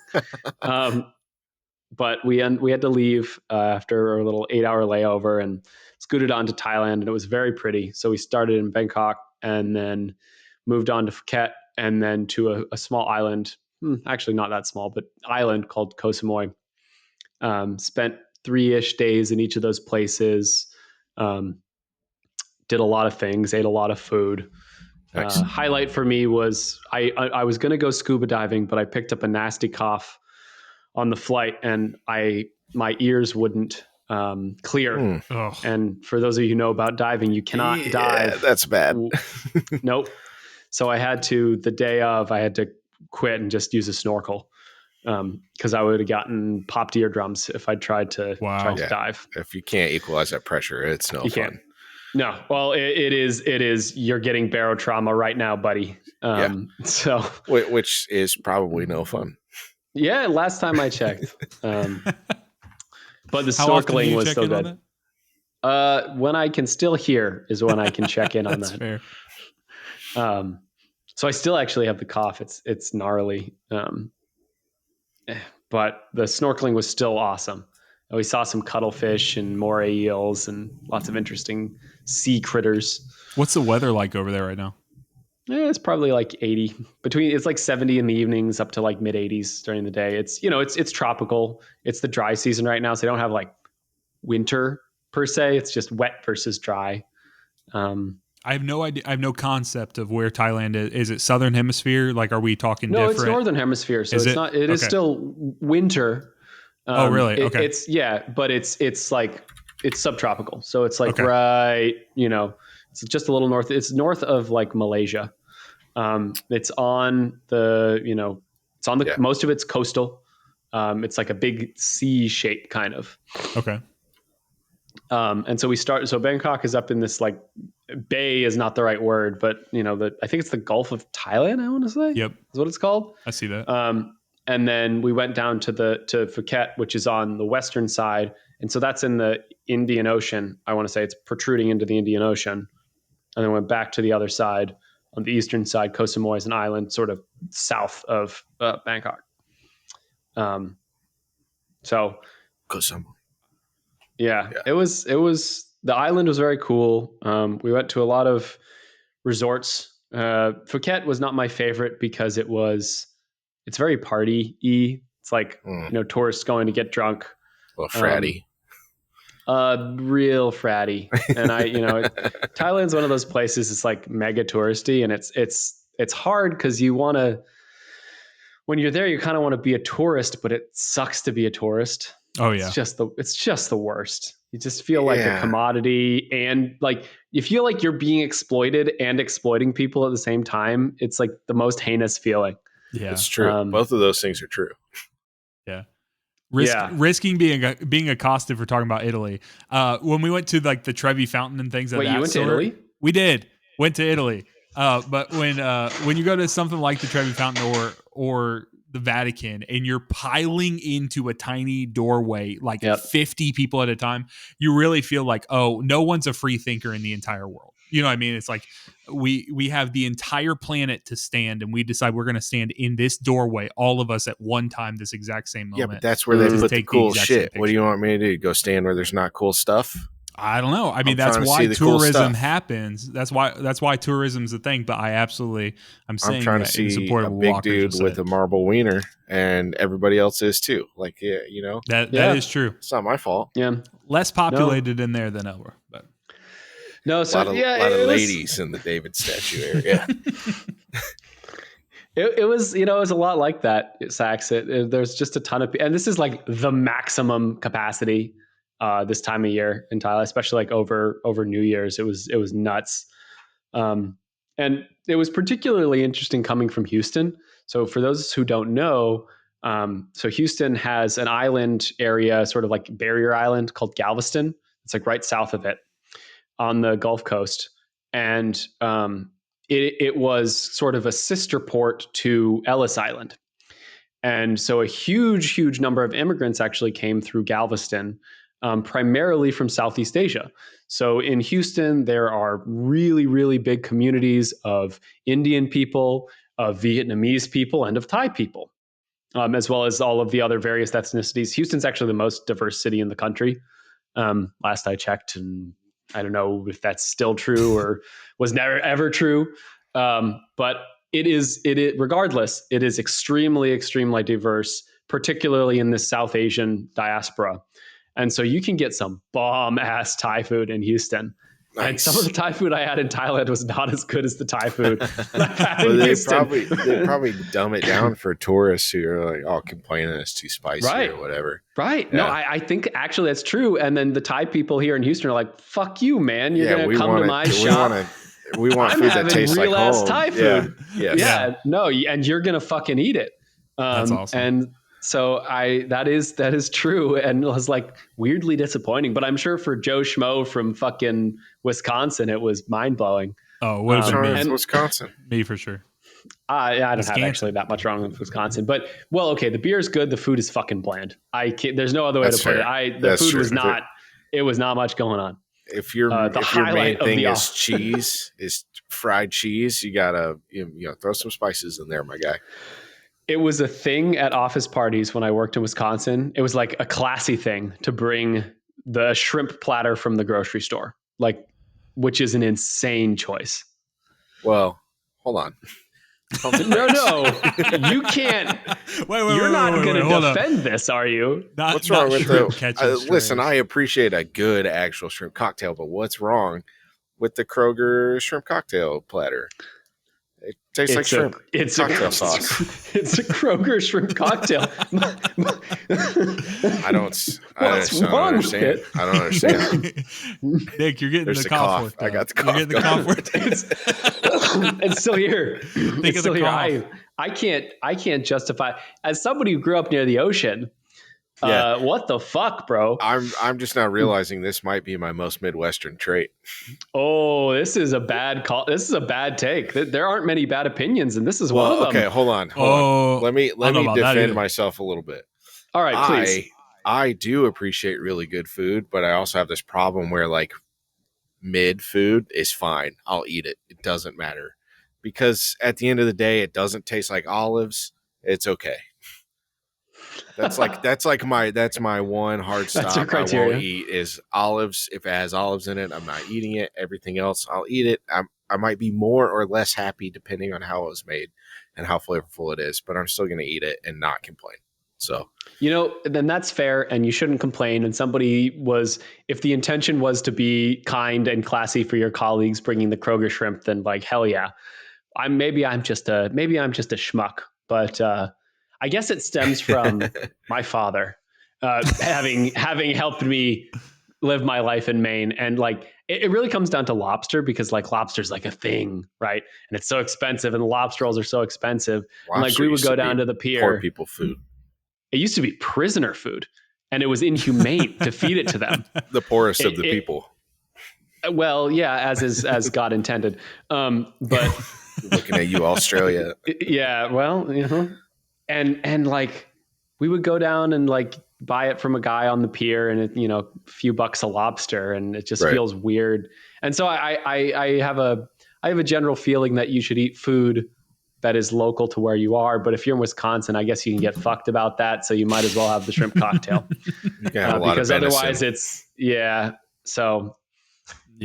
But we had to leave after a little 8-hour layover and scooted on to Thailand, and it was very pretty. So we started in Bangkok and then moved on to Phuket and then to a small island, actually not that small, but island called Koh Samui. Spent 3-ish days in each of those places. Did a lot of things, ate a lot of food. Highlight for me was I was going to go scuba diving, but I picked up a nasty cough on the flight, and my ears wouldn't clear. And for those of you who know about diving, you cannot dive. That's bad. Nope. So the day of, I had to quit and just use a snorkel because I would have gotten popped eardrums if I tried to dive. If you can't equalize that pressure, it's no fun. Can't. No. Well, it is. You're getting barotrauma right now, buddy. So, which is probably no fun. Yeah, last time I checked. But the snorkeling was still good. When I can still hear is when I can check in on that. Fair. So I still actually have the cough. It's gnarly. But the snorkeling was still awesome. We saw some cuttlefish and moray eels and lots of interesting sea critters. What's the weather like over there right now? It's probably like 80 it's like 70 in the evenings up to like mid 80s during the day. It's tropical. It's the dry season right now. So they don't have like winter per se. It's just wet versus dry. I have no idea. I have no concept of where Thailand is. Is it Southern Hemisphere? Like, are we talking different? No, it's Northern Hemisphere. So it's not, it is still winter. Oh, really? Okay. But it's like, it's subtropical. So it's like, it's just a little north. It's north of like Malaysia. It's on the, most of it's coastal. It's like a big C shape kind of. Okay. And so Bangkok is up in this like bay is not the right word, but I think it's the Gulf of Thailand. I want to say, yep, is what it's called. I see that. And then we went down to Phuket, which is on the western side, and so that's in the Indian Ocean. I want to say it's protruding into the Indian Ocean. and then went back to the other side on the eastern side. Koh Samui is an island sort of south of Bangkok. So Go somewhere. yeah, it was the island was very cool. We went to a lot of resorts. Phuket was not my favorite because it's very party-y. It's like, tourists going to get drunk. A little fratty. Real fratty. And Thailand's one of those places. It's like mega touristy, and it's hard because when you're there, you kind of want to be a tourist, but it sucks to be a tourist. Oh yeah, it's just the worst. You just feel like a commodity, and like you feel like you're being exploited and exploiting people at the same time. It's like the most heinous feeling. Yeah, it's true. Both of those things are true. Yeah. Risking being accosted for talking about Italy. When we went to like the Trevi Fountain and things like that. Wait, you went to Italy? We did. Went to Italy. But when you go to something like the Trevi Fountain or the Vatican and you're piling into a tiny doorway, like 50 people at a time, you really feel like, oh, no one's a free thinker in the entire world. You know what I mean? It's like we have the entire planet to stand, and we decide we're going to stand in this doorway, all of us at one time, this exact same moment. Yeah, but that's where they put the cool shit. What do you want me to do? Go stand where there's not cool stuff? I don't know. I mean, that's why tourism happens. That's why tourism's a thing. But I'm saying trying to see a big dude with a marble wiener, and everybody else is too. Like, that is true. It's not my fault. Yeah, less populated in there than over, but. No, so a lot of ladies in the David statue area. It was a lot like that, Sax. There's just a ton of, and this is like the maximum capacity this time of year in Thailand, especially like over New Year's. It was nuts, and it was particularly interesting coming from Houston. So for those who don't know, so Houston has an island area, sort of like barrier island called Galveston. It's like right south of it, on the Gulf Coast, and it was sort of a sister port to Ellis Island. And so a huge number of immigrants actually came through Galveston, primarily from Southeast Asia. So in Houston, there are really, really big communities of Indian people, of Vietnamese people, and of Thai people, as well as all of the other various ethnicities. Houston's actually the most diverse city in the country, last I checked, and I don't know if that's still true or was never ever true. But it is regardless, it is extremely diverse, particularly in this South Asian diaspora. And so you can get some bomb ass Thai food in Houston. Nice. And some of the Thai food I had in Thailand was not as good as the Thai food they probably dumb it down for tourists who are like, oh, complaining it's too spicy or whatever. Right. Yeah. No, I think actually that's true. And then the Thai people here in Houston are like, fuck you, man. You're going to come to my shop. We want food that tastes like home. Real ass Thai food. Yeah. Yeah. No, and you're going to fucking eat it. That's awesome. And so that is true, and it was like weirdly disappointing. But I'm sure for Joe Schmo from fucking Wisconsin, it was mind blowing. Oh, what have been me? Wisconsin? Me for sure. I don't have actually that much wrong with Wisconsin, but okay, the beer is good. The food is fucking bland. There's no other way to put it. The food was not. It was not much going on. If your main thing is cheese, is fried cheese, you gotta throw some spices in there, my guy. It was a thing at office parties when I worked in Wisconsin. It was like a classy thing to bring the shrimp platter from the grocery store, which is an insane choice. Well, hold on. No, you can't. You're not going to defend this, are you? What's wrong with listen, I appreciate a good actual shrimp cocktail, but what's wrong with the Kroger shrimp cocktail platter? It tastes like shrimp. It's cocktail sauce. It's a Kroger shrimp cocktail. I don't understand. I don't understand. Nick, you're getting There's the cough word. I got the cough. You're getting the cough word. It's still here. Think of the cough. I can't justify, as somebody who grew up near the ocean. What the fuck, bro? I'm just not realizing this might be my most Midwestern trait. Oh, this is a bad call. This is a bad take. There aren't many bad opinions, and this is one of them. Okay, hold on. Let me defend myself a little bit. All right, please. I do appreciate really good food, but I also have this problem where mid food is fine. I'll eat it. It doesn't matter. Because at the end of the day, it doesn't taste like olives. It's okay. That's my one hard That's your stop. I criteria. won't eat is olives. If it has olives in it, I'm not eating it. Everything else, I'll eat it. I might be more or less happy depending on how it was made and how flavorful it is, but I'm still going to eat it and not complain. So, then that's fair, and you shouldn't complain. And if the intention was to be kind and classy for your colleagues bringing the Kroger shrimp, then like, hell yeah. Maybe I'm just a schmuck, but I guess it stems from my father having helped me live my life in Maine, and like it really comes down to lobster, because like lobster's like a thing, right? And it's so expensive, and the lobster rolls are so expensive. And like we would go down to the pier. Poor people food. It used to be prisoner food, and it was inhumane to feed it to them. The poorest of the people. Well, yeah, as God intended. But looking at you, Australia. Yeah, well, and like we would go down and like buy it from a guy on the pier, and it, a few bucks a lobster, and it just feels weird. And so I have a general feeling that you should eat food that is local to where you are. But if you're in Wisconsin, I guess you can get fucked about that. So you might as well have the shrimp cocktail. Because otherwise it's, So,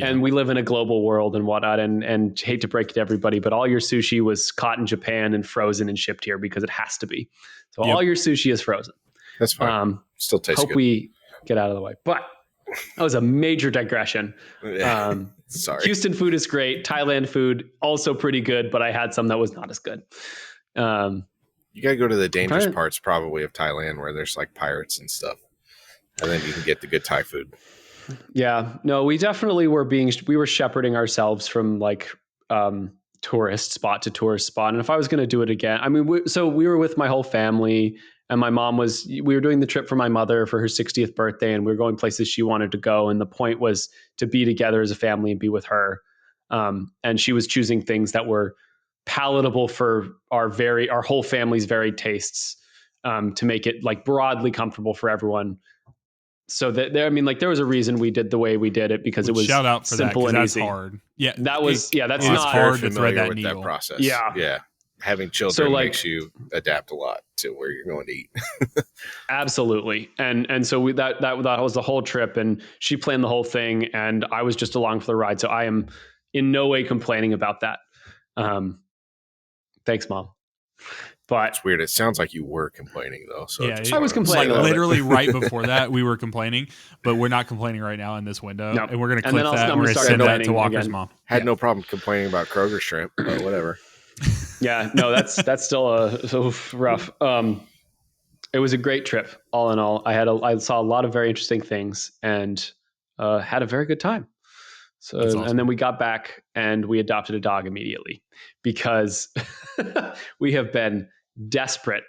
and we live in a global world and whatnot, and hate to break it to everybody, but all your sushi was caught in Japan and frozen and shipped here because it has to be. So all your sushi is frozen. That's fine. Still tastes good. Hope we get out of the way. But that was a major digression. Sorry. Houston food is great. Thailand food also pretty good, but I had some that was not as good. You got to go to the dangerous parts probably of Thailand where there's like pirates and stuff. And then you can get the good Thai food. Yeah, no, we definitely we were shepherding ourselves from like tourist spot to tourist spot. And if I was going to do it again, I mean, we were with my whole family, and my mom we were doing the trip for my mother for her 60th birthday, and we were going places she wanted to go. And the point was to be together as a family and be with her. And she was choosing things that were palatable for our whole family's varied tastes, to make it like broadly comfortable for everyone. So there was a reason we did the way we did it, because it was shout out for simple that, and that's easy. Hard. Yeah, that's it's not hard to thread that with needle. That process. Yeah. Having children makes you adapt a lot to where you're going to eat. Absolutely, and so that was the whole trip, and she planned the whole thing, and I was just along for the ride. So I am in no way complaining about that. Thanks, Mom. But it's weird. It sounds like you were complaining though. So I was complaining. Like literally right before that, we were complaining, but we're not complaining right now in this window. No. And we're going to clip that. And we're going to send that to Walker's mom. Had no problem complaining about Kroger shrimp, but whatever. Yeah, no, that's still so rough. It was a great trip, all in all. I saw a lot of very interesting things, and had a very good time. So, awesome. And then we got back and we adopted a dog immediately, because we have been desperate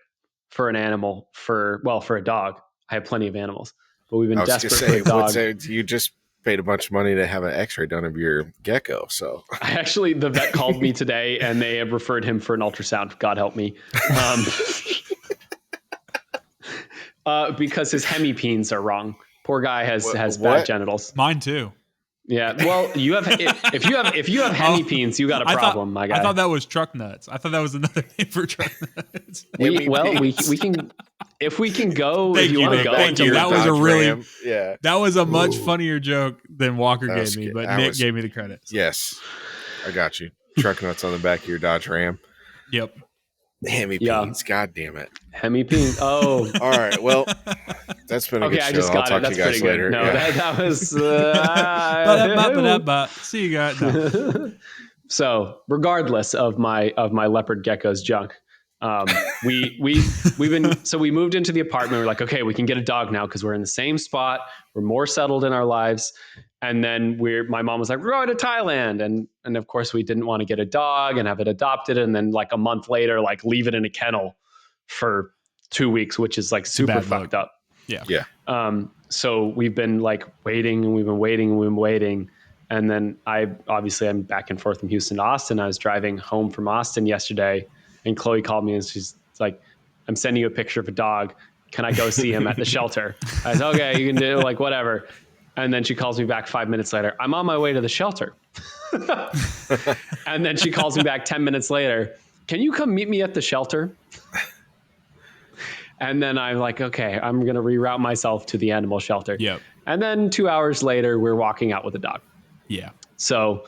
for an animal for a dog. I have plenty of animals, but we've been desperate for a dog. You just paid a bunch of money to have an x-ray done of your gecko. So the vet called me today and they have referred him for an ultrasound. God help me. Because his hemipenes are wrong. Poor guy has bad genitals. Mine too. Yeah, well, if you have hemipenes, you got a problem, my guy. I thought that was truck nuts. I thought that was another name for truck nuts. we can, if we can go. Thank if you want to go, thank you. That was a really that was a much funnier joke than Walker gave me, but Nick gave me the credit. So. Yes, I got you. Truck nuts on the back of your Dodge Ram. Yep. Hemipenes, God damn it. Hemipenes. Oh, all right. Well, that's been a good show. I just got I'll talk to you guys later. No, that was. See you guys. No. So, regardless of my leopard gecko's junk, we moved into the apartment. We're like, okay, we can get a dog now because we're in the same spot. We're more settled in our lives. And then my mom was like, we're going to Thailand. And of course we didn't want to get a dog and have it adopted. And then like a month later, like leave it in a kennel for 2 weeks, which is like super fucked up. Yeah. Yeah. So we've been like waiting and we've been waiting. And then I'm back and forth from Houston to Austin. I was driving home from Austin yesterday and Chloe called me and she's like, I'm sending you a picture of a dog. Can I go see him at the shelter? I said, okay, you can do like whatever. And then she calls me back 5 minutes later. I'm on my way to the shelter. And then she calls me back 10 minutes later. Can you come meet me at the shelter? And then I'm like, okay, I'm going to reroute myself to the animal shelter. Yep. And then 2 hours later, we're walking out with a dog. Yeah. So,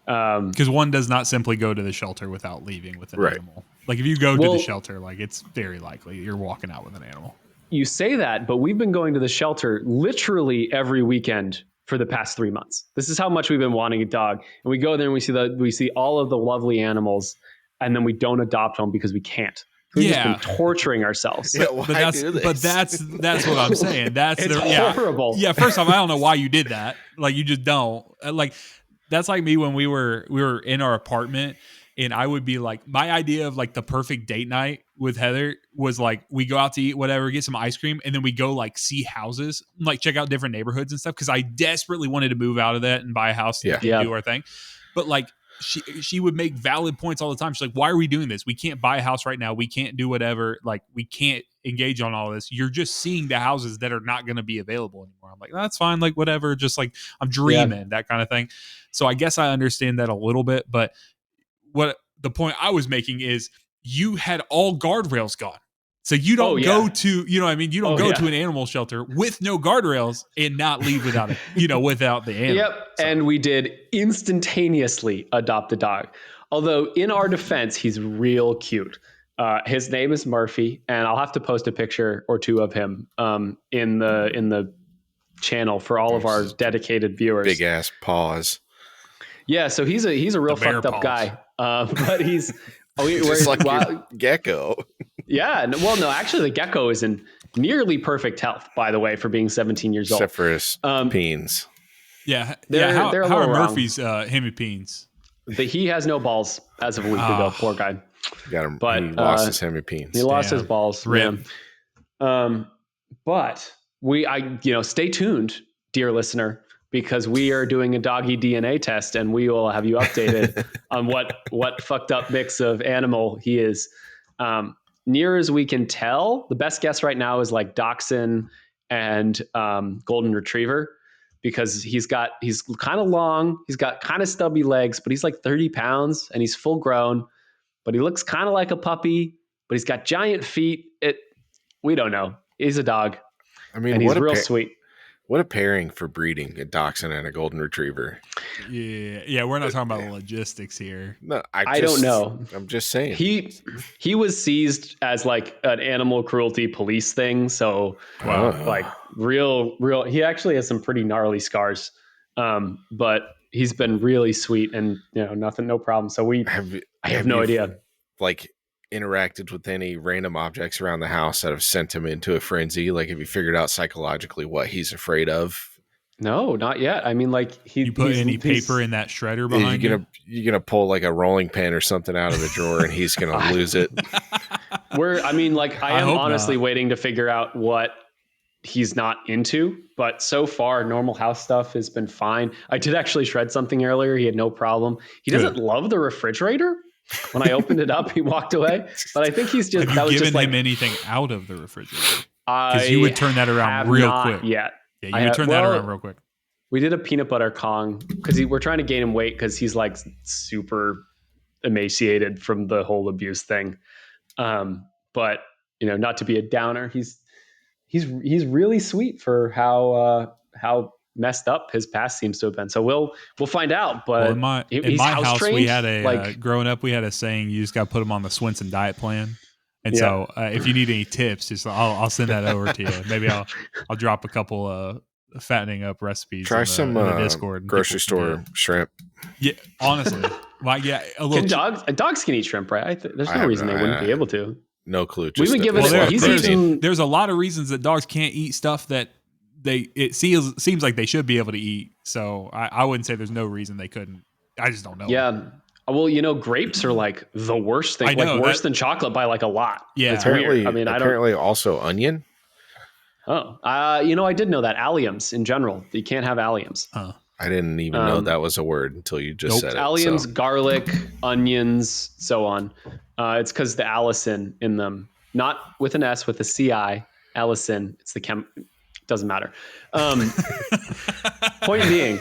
because one does not simply go to the shelter without leaving with an animal. Like if you go to the shelter, like it's very likely you're walking out with an animal. You say that, but we've been going to the shelter literally every weekend for the past 3 months. This is how much we've been wanting a dog. And we go there and we see all of the lovely animals, and then we don't adopt them because we can't. We've just been torturing ourselves. Yeah, but that's what I'm saying. That's horrible. Yeah. First off, I don't know why you did that. Like you just don't. Like that's like me when we were in our apartment, and I would be like, my idea of like the perfect date night with Heather was like we go out to eat whatever, get some ice cream, and then we go like see houses, like check out different neighborhoods and stuff. Because I desperately wanted to move out of that and buy a house and do our thing, but like. She would make valid points all the time. She's like, why are we doing this? We can't buy a house right now. We can't do whatever. Like, we can't engage on all this. You're just seeing the houses that are not going to be available anymore. I'm like, that's fine. Like, whatever. Just like, I'm dreaming, that kind of thing. So I guess I understand that a little bit. But what the point I was making is you had all guardrails gone. So you don't go to, you know what I mean? You don't go to an animal shelter with no guardrails and not leave without it, without the animal. Yep. So. And we did instantaneously adopt the dog. Although in our defense, he's real cute. His name is Murphy, and I'll have to post a picture or two of him in the channel for all of our dedicated viewers. Big ass paws. Yeah. So he's a real fucked up guy. But he's just like your gecko. Yeah. Well, no, actually, the gecko is in nearly perfect health, by the way, for being 17 years old. Except for his peens. Yeah. How are Murphy's hemipenes? He has no balls as of a week ago. Poor guy. Got him. But he lost his hemipenes. He lost his balls. Rip. But stay tuned, dear listener, because we are doing a doggy DNA test, and we will have you updated on what fucked up mix of animal he is. Near as we can tell, the best guess right now is like dachshund and golden retriever, because he's kind of long, he's got kind of stubby legs, but he's like 30 pounds and he's full grown, but he looks kind of like a puppy, but he's got giant feet. We don't know. He's a dog. I mean, and he's real sweet. What a pairing for breeding, a dachshund and a golden retriever. Yeah, we're not talking about logistics here. No, I don't know. I'm just saying. He was seized as like an animal cruelty police thing. So like real, he actually has some pretty gnarly scars. But he's been really sweet and no problem. So I have no idea. Like interacted with any random objects around the house that have sent him into a frenzy? Like, have you figured out psychologically what he's afraid of? No, not yet. I mean, like you put any paper in that shredder behind you? You're gonna pull like a rolling pin or something out of the drawer, and he's gonna lose it. I am honestly waiting to figure out what he's not into, but so far normal house stuff has been fine. I did actually shred something earlier. He had no problem. He doesn't love the refrigerator. When I opened it up, he walked away. But I think he's just Have you given him anything out of the refrigerator? Because you would turn that around real quick. Yet. Yeah, you would turn that around real quick. We did a peanut butter Kong because we're trying to gain him weight because he's like super emaciated from the whole abuse thing. But not to be a downer, he's really sweet for how messed up his past seems to have been. So we'll find out. But in my house, we had growing up, we had a saying: you just got to put him on the Swenson diet plan. And so, if you need any tips, just I'll send that over to you. Maybe I'll drop a couple fattening up recipes. Try some in the Discord. Grocery store shrimp. Yeah, honestly, a little. Dogs can eat shrimp, right? There's no reason they wouldn't be able to. No clue. We've been given there's a lot of reasons that dogs can't eat stuff that it seems like they should be able to eat. So I wouldn't say there's no reason they couldn't. I just don't know. Yeah. Well, grapes are like the worst thing, worse than chocolate by like a lot. Yeah. It's weird. I mean, apparently also onion. Oh, I did know that alliums in general, you can't have alliums. Huh. I didn't even know that was a word until you just said it. Alliums, garlic, onions, so on. It's because the allicin in them, not with an S, with a CI, allicin. It's the Doesn't matter. Point being,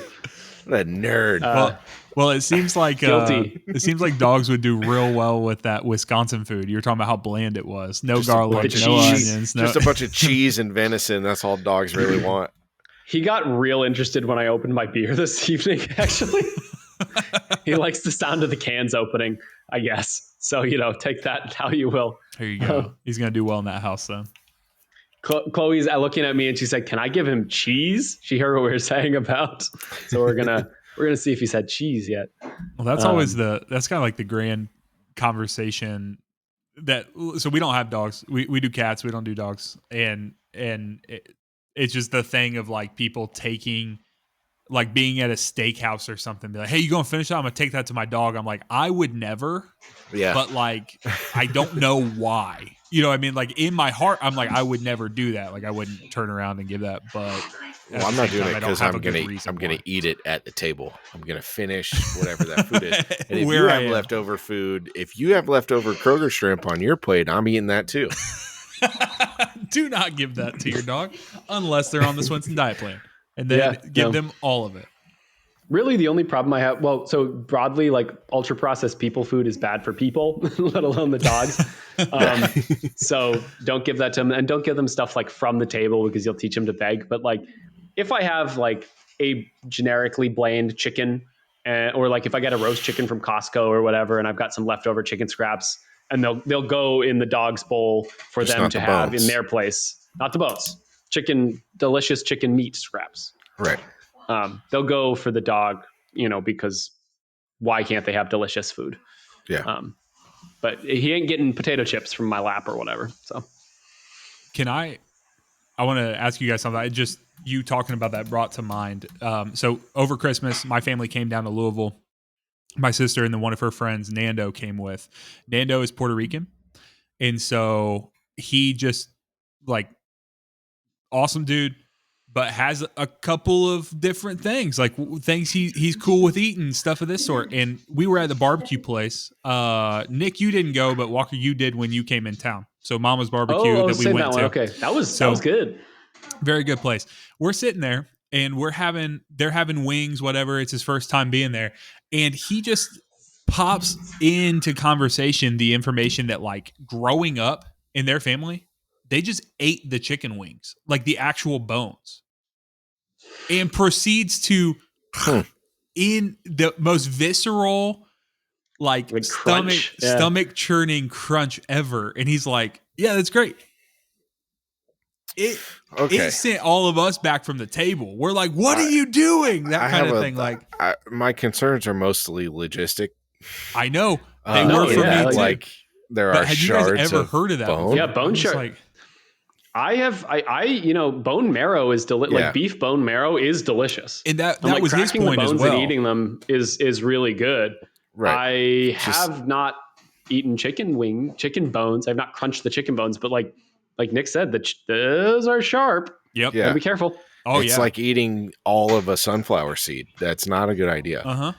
The nerd. Well, it seems like Guilty. It seems like dogs would do real well with that Wisconsin food. You were talking about how bland it was. No Just a garlic, bunch of no cheese. onions, Just a bunch of cheese and venison. That's all dogs really want. he got real interested when I opened my beer this evening, actually. He likes the sound of the cans opening, I guess. So, take that how you will. There you go. He's going to do well in that house then. Chloe's looking at me and she said, "Can I give him cheese?" She heard what we were saying about. So we're gonna see if he's had cheese yet. Well, that's always that's kind of like the grand conversation so we don't have dogs. We do cats. We don't do dogs. And it's just the thing of like people taking, like being at a steakhouse or something, be like, "Hey, you going to finish that? I'm going to take that to my dog." I'm like, I would never. Yeah. But like, I don't know why. You know what I mean? Like in my heart, I'm like, I would never do that. Like I wouldn't turn around and give that. But well, I'm not doing it because I'm gonna why. eat it at the table. I'm gonna finish whatever that food is. And if Where you I have am. leftover food, if you have leftover Kroger shrimp on your plate, I'm eating that too. Do not give that to your dog unless they're on the Swenson diet plan, and then give them all of it. Really, the only problem I have, so broadly, like ultra processed people food is bad for people, let alone the dogs. So don't give that to them, and don't give them stuff like from the table because you'll teach them to beg. But like, if I have like a generically bland chicken, or like if I get a roast chicken from Costco or whatever, and I've got some leftover chicken scraps, and they'll go in the dog's bowl for Just them not to the have bones. in their place, not the bones, delicious chicken meat scraps. Right. They'll go for the dog, because why can't they have delicious food? Yeah. But he ain't getting potato chips from my lap or whatever. So Can I want to ask you guys something. You talking about that brought to mind. So over Christmas, my family came down to Louisville. My sister and then one of her friends, Nando, came with. Nando is Puerto Rican. And so he just like awesome dude, but has a couple of different things, like things he's cool with eating, stuff of this sort. And we were at the barbecue place. Nick, you didn't go, but Walker, you did when you came in town. So Mama's Barbecue that we went to. Okay, that was good. Very good place. We're sitting there and they're having wings, whatever. It's his first time being there. And he just pops into conversation the information that like growing up in their family, they just ate the chicken wings, like the actual bones, and proceeds to in the most visceral, like stomach churning crunch ever. And he's like, "Yeah, that's great." It sent all of us back from the table. We're like, "What are you doing?" That kind of thing. My concerns are mostly logistic. I know they were for me too. Like there are have you shards guys ever of heard of that? bone? Yeah, bone shard. Like, I have, bone marrow is delicious. Like beef bone marrow is delicious, and that was his point the bones as well. And eating them is really good. Right. I have not eaten chicken bones. I've not crunched the chicken bones, but like Nick said, those are sharp. Yep. Yeah. Be careful. Oh, it's like eating all of a sunful seed. That's not a good idea. Uh-huh.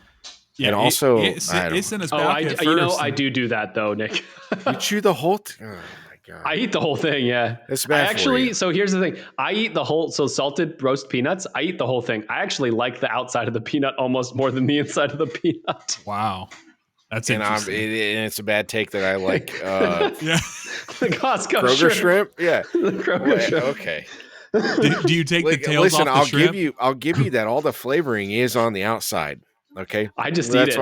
Yeah, and also, it's in his back I do that though, Nick. You chew the whole thing. Oh my god! I eat the whole thing. Yeah, it's bad for you. So here's the thing: I eat the whole. So salted roast peanuts, I eat the whole thing. I actually like the outside of the peanut almost more than the inside of the peanut. Wow, that's interesting. And it's a bad take that I like. Yeah, the Costco Kroger shrimp. Yeah, the Kroger shrimp. Okay. Do you take the tails off the shrimp? I'll give you that all the flavoring is on the outside. Okay, I just eat it.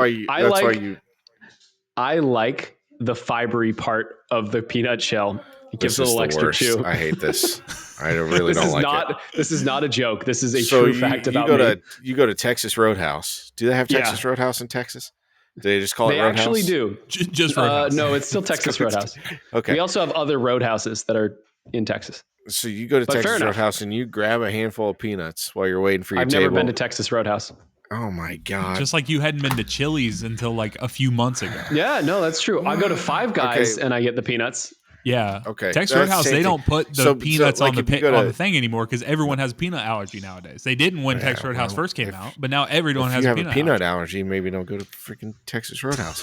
I like the fibery part of the peanut shell. It gives a little extra chew. I hate this. I really don't like it. This is not a joke. This is a true fact about me. You go to Texas Roadhouse. Do they have Texas Roadhouse in Texas? Do they just call it Roadhouse? They actually do. Just Roadhouse. No, it's still Texas Roadhouse. Okay. We also have other roadhouses that are in Texas. So you go to Texas Roadhouse and you grab a handful of peanuts while you're waiting for your table. I've never been to Texas Roadhouse. Oh my god! Just like you hadn't been to Chili's until like a few months ago. Yeah, no, that's true. I go to Five Guys and I get the peanuts. Yeah. Okay. Texas Roadhouse, they don't put the So, peanuts like, on if you go on to- the thing anymore because everyone has a peanut allergy nowadays. They didn't when Yeah, Texas Roadhouse well, first came if- out, but now everyone If has you a have a peanut allergy, maybe don't go to freaking Texas Roadhouse.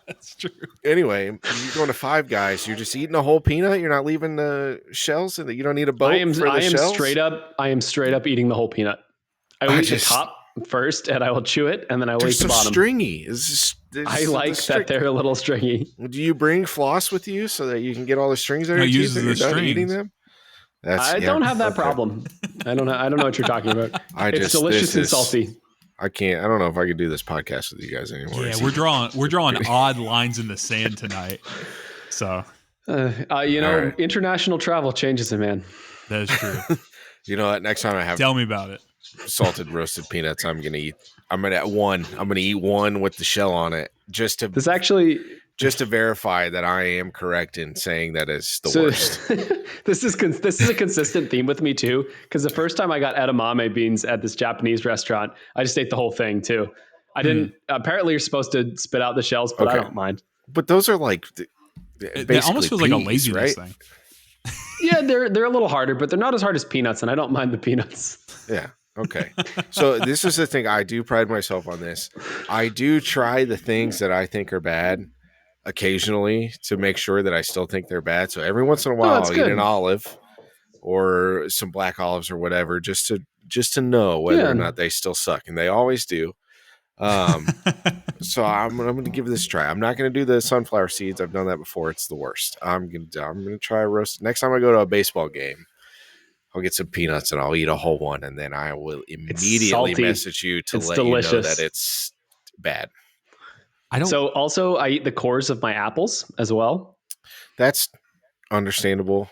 That's true. Anyway, you're going to Five Guys. You're just eating a whole peanut. You're not leaving the shells, and you don't need a boat for the shells. I am straight up eating the whole peanut. I will eat the top first, and I will chew it, and then I will eat the bottom. Stringy. I like that they're a little stringy. Do you bring floss with you so that you can get all the strings out of No, your uses teeth when the you're done strings. eating them? I don't have that problem. I don't know what you're talking about. It's delicious and salty. I can't. I don't know if I could do this podcast with you guys anymore. Yeah, we're drawing odd lines in the sand tonight. So, right. International travel changes a man. that is true. You know what? Next time I have Tell me about it. salted roasted peanuts, I'm gonna eat one with the shell on it, just to verify that I am correct in saying that is the worst. This is a consistent theme with me too, because the first time I got edamame beans at this Japanese restaurant, I just ate the whole thing too. I didn't. Apparently, you're supposed to spit out the shells, but I don't mind. But those are like It almost feels like a laziness right? thing. Yeah, they're a little harder, but they're not as hard as peanuts, and I don't mind the peanuts. Yeah. Okay. So this is the thing. I do pride myself on this. I do try the things that I think are bad occasionally to make sure that I still think they're bad. So every once in a while, I'll eat an olive or some black olives or whatever, just to know whether or not they still suck, and they always do. So I'm going to give this a try. I'm not going to do the sunflower seeds. I've done that before. It's the worst. I'm going to try a roast. Next time I go to a baseball game, I'll get some peanuts and I'll eat a whole one, and then I will immediately message you to let you know that it's bad. So also I eat the cores of my apples as well. That's understandable.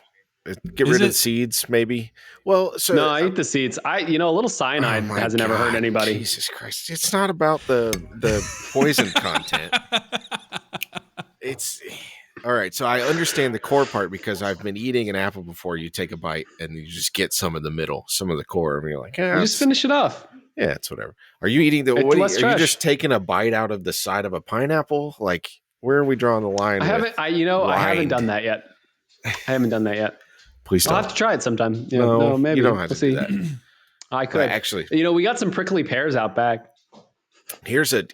Get rid of the seeds, maybe. Well, so no, I eat the seeds. A little cyanide hasn't ever hurt anybody. Jesus Christ! It's not about the poison content. It's all right. So I understand the core part because I've been eating an apple before. You take a bite and you just get some of the middle, some of the core, and you're like, you just finish it off. Yeah, it's whatever. Are you eating the? Are you just taking a bite out of the side of a pineapple? Like, where are we drawing the line? I haven't done that yet. Please don't. I'll have to try it sometime. No, maybe. You don't have to do that. I could actually. We got some prickly pears out back. Here's a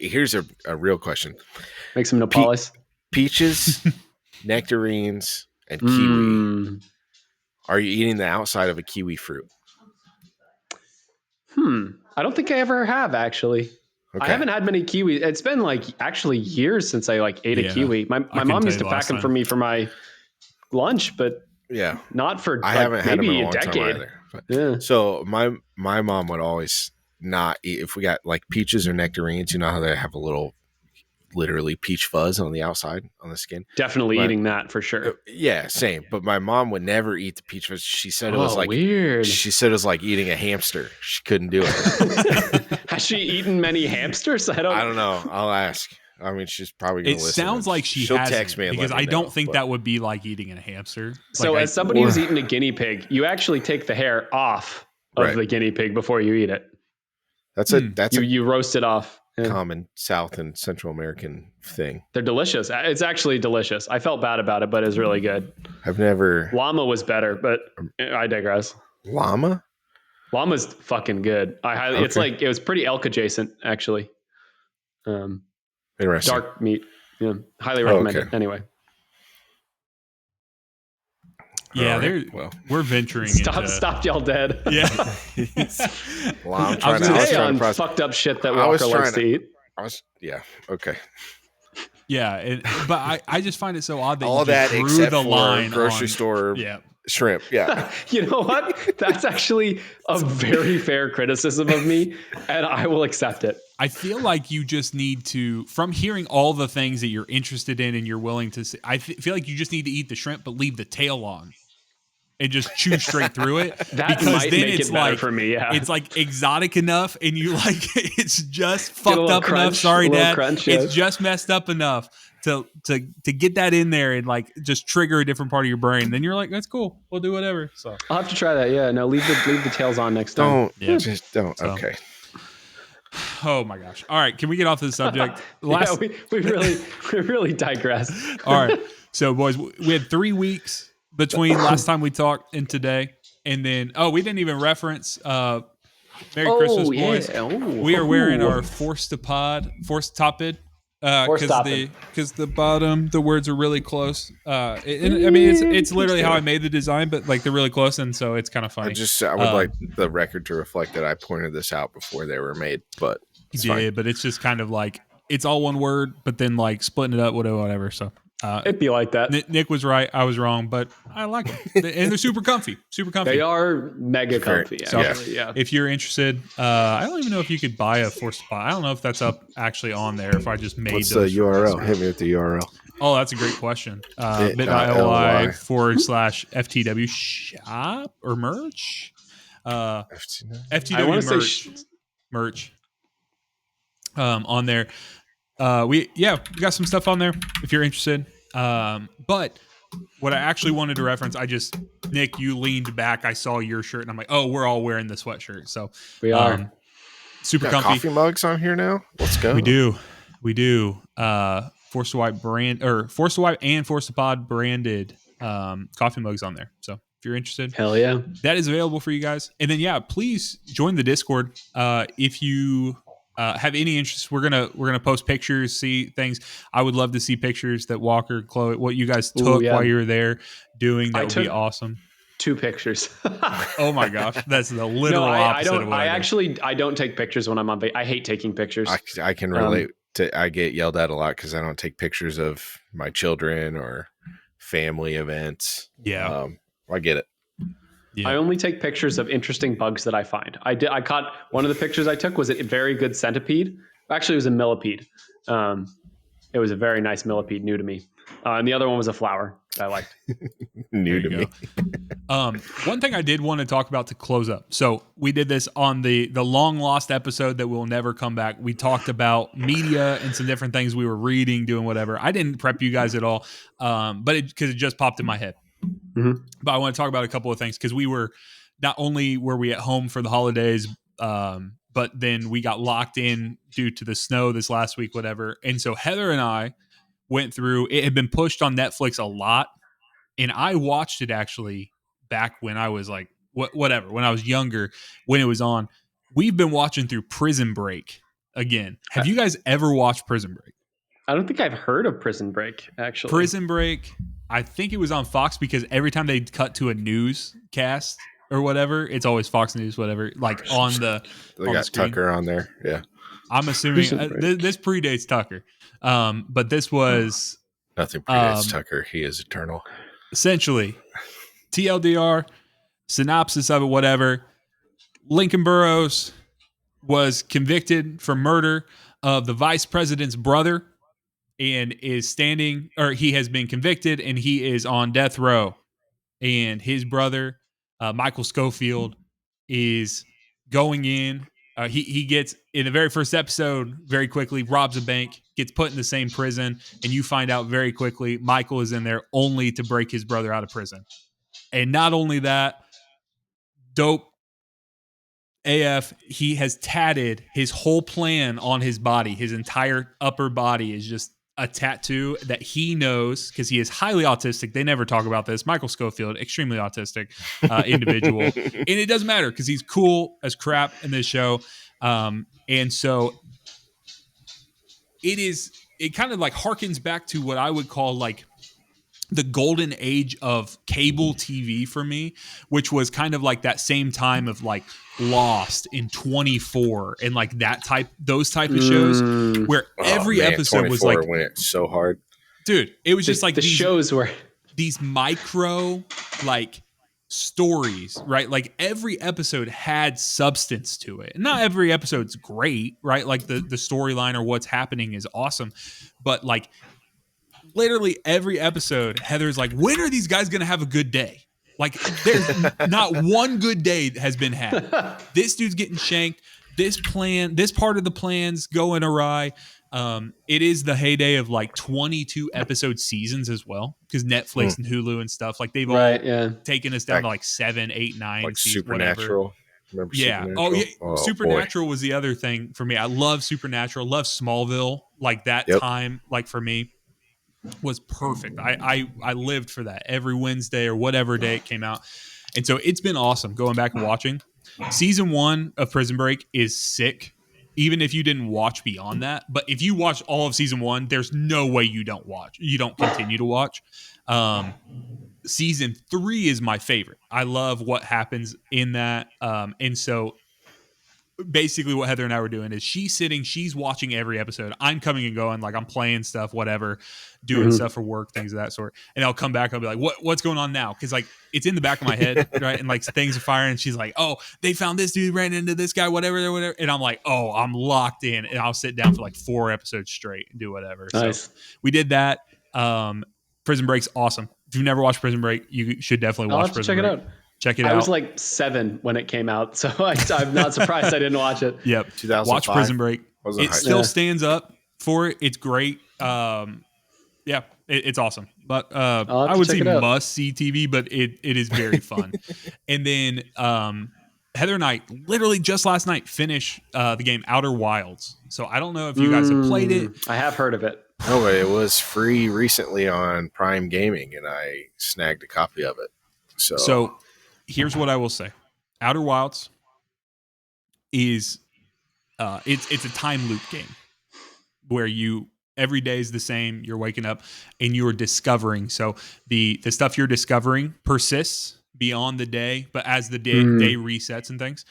real question. Make some Nepalese. Peaches, nectarines, and kiwi. Are you eating the outside of a kiwi fruit? I don't think I ever have, actually. Okay. I haven't had many kiwi. It's been actually years since I ate a kiwi. My mom used to pack them for me for my lunch, but not for I haven't had them in a long decade. time either. But, so my mom would always not eat if we got like peaches or nectarines. You know how they have a little, literally peach fuzz on the outside on the skin. Definitely eating that for sure. Yeah, same. But my mom would never eat the peach fuzz. She said it was like weird. She said it was like eating a hamster. She couldn't do it. Has she eaten many hamsters? I don't know. I'll ask. I mean, she's probably going to listen. It sounds like she'll text me because I don't think that would be like eating a hamster. So as somebody who's eaten a guinea pig, you actually take the hair off of the guinea pig before you eat it. You roast it off. Common South and Central American thing. They're delicious. It's actually delicious. I felt bad about it, but it's really good. I've never. Llama was better, but I digress. Llama's fucking good. It's like it was pretty elk adjacent actually. Interesting. Dark meat. Yeah, highly recommend it. Anyway. Yeah, we're venturing. Stop y'all dead. Yeah. Well, I'm trying to fucked up shit that Walker likes to eat. Okay. Yeah, but I just find it so odd that all you that drew except the for line grocery store shrimp. Yeah. You know what? That's actually a very fair criticism of me, and I will accept it. I feel like you just need to, from hearing all the things that you're interested in and you're willing to see, I feel like you just need to eat the shrimp, but leave the tail on. And just chew straight through it. That because might then make it's it better like for me. Yeah, it's like exotic enough, and you like it's just fucked up enough. Sorry, Dad. Crunch, it's just messed up enough to get that in there and like just trigger a different part of your brain. Then you're like, that's cool. We'll do whatever. So I'll have to try that. Yeah, no, leave the tails on next time. Just don't. So. Okay. Oh my gosh. All right. Can we get off the subject? We really digressed. All right. So, boys, we had 3 weeks between last time we talked and today. And then, we didn't even reference Merry Christmas, boys. Yeah. We are wearing our ForcedToPod, because the bottom, the words are really close. I mean, it's literally how I made the design, but like they're really close, and so it's kind of funny. I would like the record to reflect that I pointed this out before they were made, but you did, but it's just kind of like it's all one word, but then like splitting it up, whatever. So it'd be like that. Nick was right, I was wrong, but I like them, and they're super comfy. They are mega comfy. So if you're interested, I don't even know if you could buy a ForcedToPod. I don't know if that's up actually on there. If I just made what's the URL? Hit me with the URL. Oh, that's a great question. bit.ly/FTW shop or merch. FTW merch. On there. We got some stuff on there if you're interested. But what I actually wanted to reference, Nick, you leaned back. I saw your shirt and I'm like, oh, we're all wearing the sweatshirt. So we are super comfy. Coffee mugs on here now. Let's go. We do. ForcedToWipe brand or ForcedToWipe and ForcedToPod branded coffee mugs on there. So if you're interested, hell yeah, that is available for you guys. And then please join the Discord if you have any interest. We're gonna post pictures, see things. I would love to see pictures that Walker, Chloe, what you guys took while you were there doing. That would be awesome. 2 pictures. Oh my gosh, that's the literal opposite of what I don't take pictures when I'm on. I hate taking pictures. I can relate. I get yelled at a lot because I don't take pictures of my children or family events. Yeah, I get it. Yeah. I only take pictures of interesting bugs that I find. I caught one of the pictures I took was a very good centipede. Actually, it was a millipede. It was a very nice millipede, new to me. And the other one was a flower that I liked. New to me. One thing I did want to talk about to close up. So we did this on the long lost episode that will never come back. We talked about media and some different things we were reading, doing whatever. I didn't prep you guys at all, but because it just popped in my head. Mm-hmm. But I want to talk about a couple of things because we were not only were we at home for the holidays, but then we got locked in due to the snow this last week, whatever. And so Heather and I went through. It had been pushed on Netflix a lot, and I watched it actually back when I was like whatever, when I was younger, when it was on. We've been watching through Prison Break again. Have you guys ever watched Prison Break? I don't think I've heard of Prison Break, actually. Prison Break, I think it was on Fox because every time they cut to a newscast or whatever, it's always Fox News, whatever, like on the They got Tucker on there, yeah. I'm assuming this predates Tucker. But this was... Nothing predates Tucker. He is eternal. Essentially, TLDR, synopsis of it, whatever. Lincoln Burrows was convicted for murder of the vice president's brother and is standing, or he has been convicted and he is on death row. And his brother, Michael Schofield, is going in. He gets, in the very first episode, very quickly, robs a bank, gets put in the same prison, and you find out very quickly Michael is in there only to break his brother out of prison. And not only that, dope AF, he has tatted his whole plan on his body. His entire upper body is just a tattoo that he knows because he is highly autistic. They never talk about this. Michael Schofield, extremely autistic individual. And it doesn't matter because he's cool as crap in this show. And so it kind of like harkens back to what I would call like the golden age of cable TV for me, which was kind of like that same time of like Lost in 24 and like those type of shows where every episode was like went so hard, dude. It was just like the shows were these micro like stories, right? Like every episode had substance to it. Not every episode's great, right? Like the storyline or what's happening is awesome, but like literally every episode, Heather's like, when are these guys going to have a good day? Like, there's not one good day has been had. This dude's getting shanked. This part of the plan's going awry. It is the heyday of like 22 episode seasons as well, because Netflix and Hulu and stuff, like they've all taken us down to like 7, 8, 9. Like Supernatural. Whatever. Remember Yeah. Oh, yeah. Supernatural? Oh boy. Supernatural was the other thing for me. I love Supernatural. Love Smallville. Like that Yep. time, like for me, was perfect. I lived for that every Wednesday or whatever day it came out, and so it's been awesome going back and watching. Season 1 of Prison Break is sick. Even if you didn't watch beyond that, but if you watch all of season 1, there's no way you don't continue to watch. Season 3 is my favorite. I love what happens in that. And so basically what Heather and I were doing is she's watching every episode. I'm coming and going, like I'm playing stuff, whatever, doing stuff for work, things of that sort. And I'll come back, I'll be like, what's going on now? Because like it's in the back of my head, right? And like things are firing, and she's like, oh, they found this dude, ran into this guy, whatever. And I'm like, oh, I'm locked in, and I'll sit down for like 4 episodes straight and do whatever. Nice. So we did that. Prison Break's awesome. If you've never watched Prison Break, you should definitely I'll watch have to Prison check Break. it out. Check it I out. was like 7 when it came out, so I'm not surprised I didn't watch it. Yep. 2005. Watch Prison Break. It still Yeah. stands up for it. It's great. Yeah, it's awesome. But I'll have I to would check say it out. must see TV, but it is very fun. And then Heather and I literally just last night finished the game Outer Wilds. So I don't know if you guys have played it. I have heard of it. No, it was free recently on Prime Gaming, and I snagged a copy of it. So here's what I will say: Outer Wilds is it's a time loop game where you every day is the same. You're waking up and you're discovering. So the stuff you're discovering persists beyond the day, but as the day resets and things.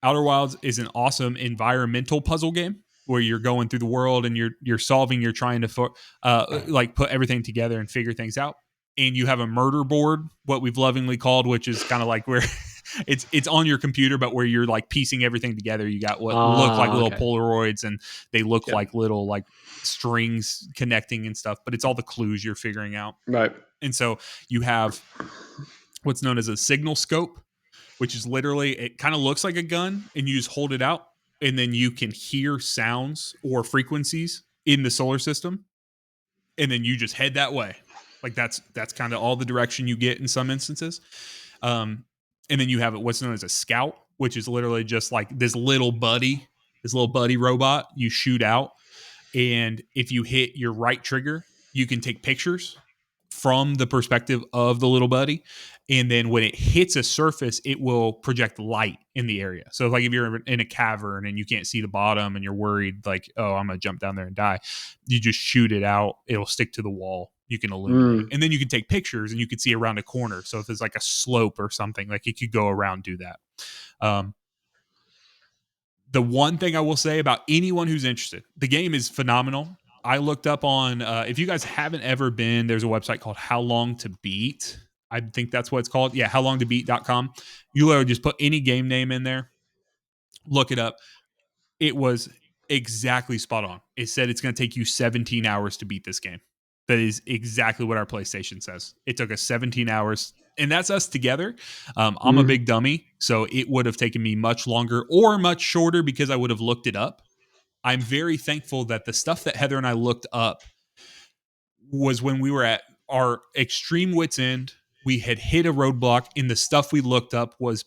Outer Wilds is an awesome environmental puzzle game where you're going through the world and you're solving, you're trying to like put everything together and figure things out. And you have a murder board, what we've lovingly called, which is kind of like where it's on your computer, but where you're like piecing everything together. You got what look like little Polaroids, and they look like little like strings connecting and stuff, but it's all the clues you're figuring out. Right. And so you have what's known as a signal scope, which is literally, it kind of looks like a gun, and you just hold it out, and then you can hear sounds or frequencies in the solar system, and then you just head that way. Like that's kind of all the direction you get in some instances. And then you have what's known as a scout, which is literally just like this little buddy robot you shoot out. And if you hit your right trigger, you can take pictures from the perspective of the little buddy. And then when it hits a surface, it will project light in the area. So like if you're in a cavern and you can't see the bottom and you're worried like, oh, I'm going to jump down there and die, you just shoot it out. It'll stick to the wall. You can illuminate. And then you can take pictures and you can see around a corner. So if there's like a slope or something, like it could go around, do that. The one thing I will say about anyone who's interested, the game is phenomenal. I looked up on, if you guys haven't ever been, there's a website called How Long to Beat. I think that's what it's called. Yeah, howlongtobeat.com. You literally just put any game name in there, look it up. It was exactly spot on. It said it's going to take you 17 hours to beat this game. That is exactly what our PlayStation says. It took us 17 hours, and that's us together. I'm a big dummy, so it would have taken me much longer or much shorter because I would have looked it up. I'm very thankful that the stuff that Heather and I looked up was when we were at our extreme wit's end. We had hit a roadblock, and the stuff we looked up was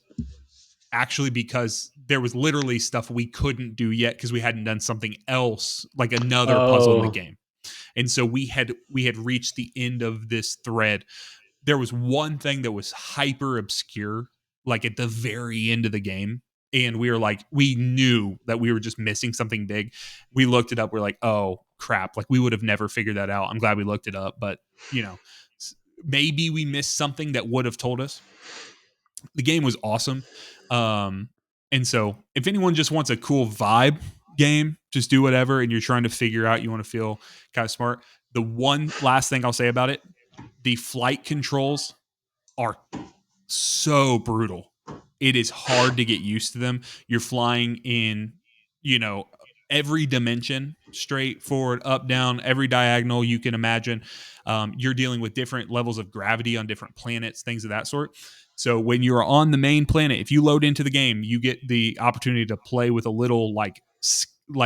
actually because there was literally stuff we couldn't do yet because we hadn't done something else, like another puzzle in the game. And so we had reached the end of this thread. There was one thing that was hyper obscure, like at the very end of the game. And we were like, we knew that we were just missing something big. We looked it up. We're like, oh crap. Like we would have never figured that out. I'm glad we looked it up, but you know, maybe we missed something that would have told us. The game was awesome. And so if anyone just wants a cool vibe game, just do whatever, and you're trying to figure out, you want to feel kind of smart. The one last thing I'll say about it, the flight controls are so brutal. It is hard to get used to them. You're flying in, every dimension, straight, forward, up, down, every diagonal you can imagine. You're dealing with different levels of gravity on different planets, things of that sort. So when you're on the main planet, if you load into the game, you get the opportunity to play with a little like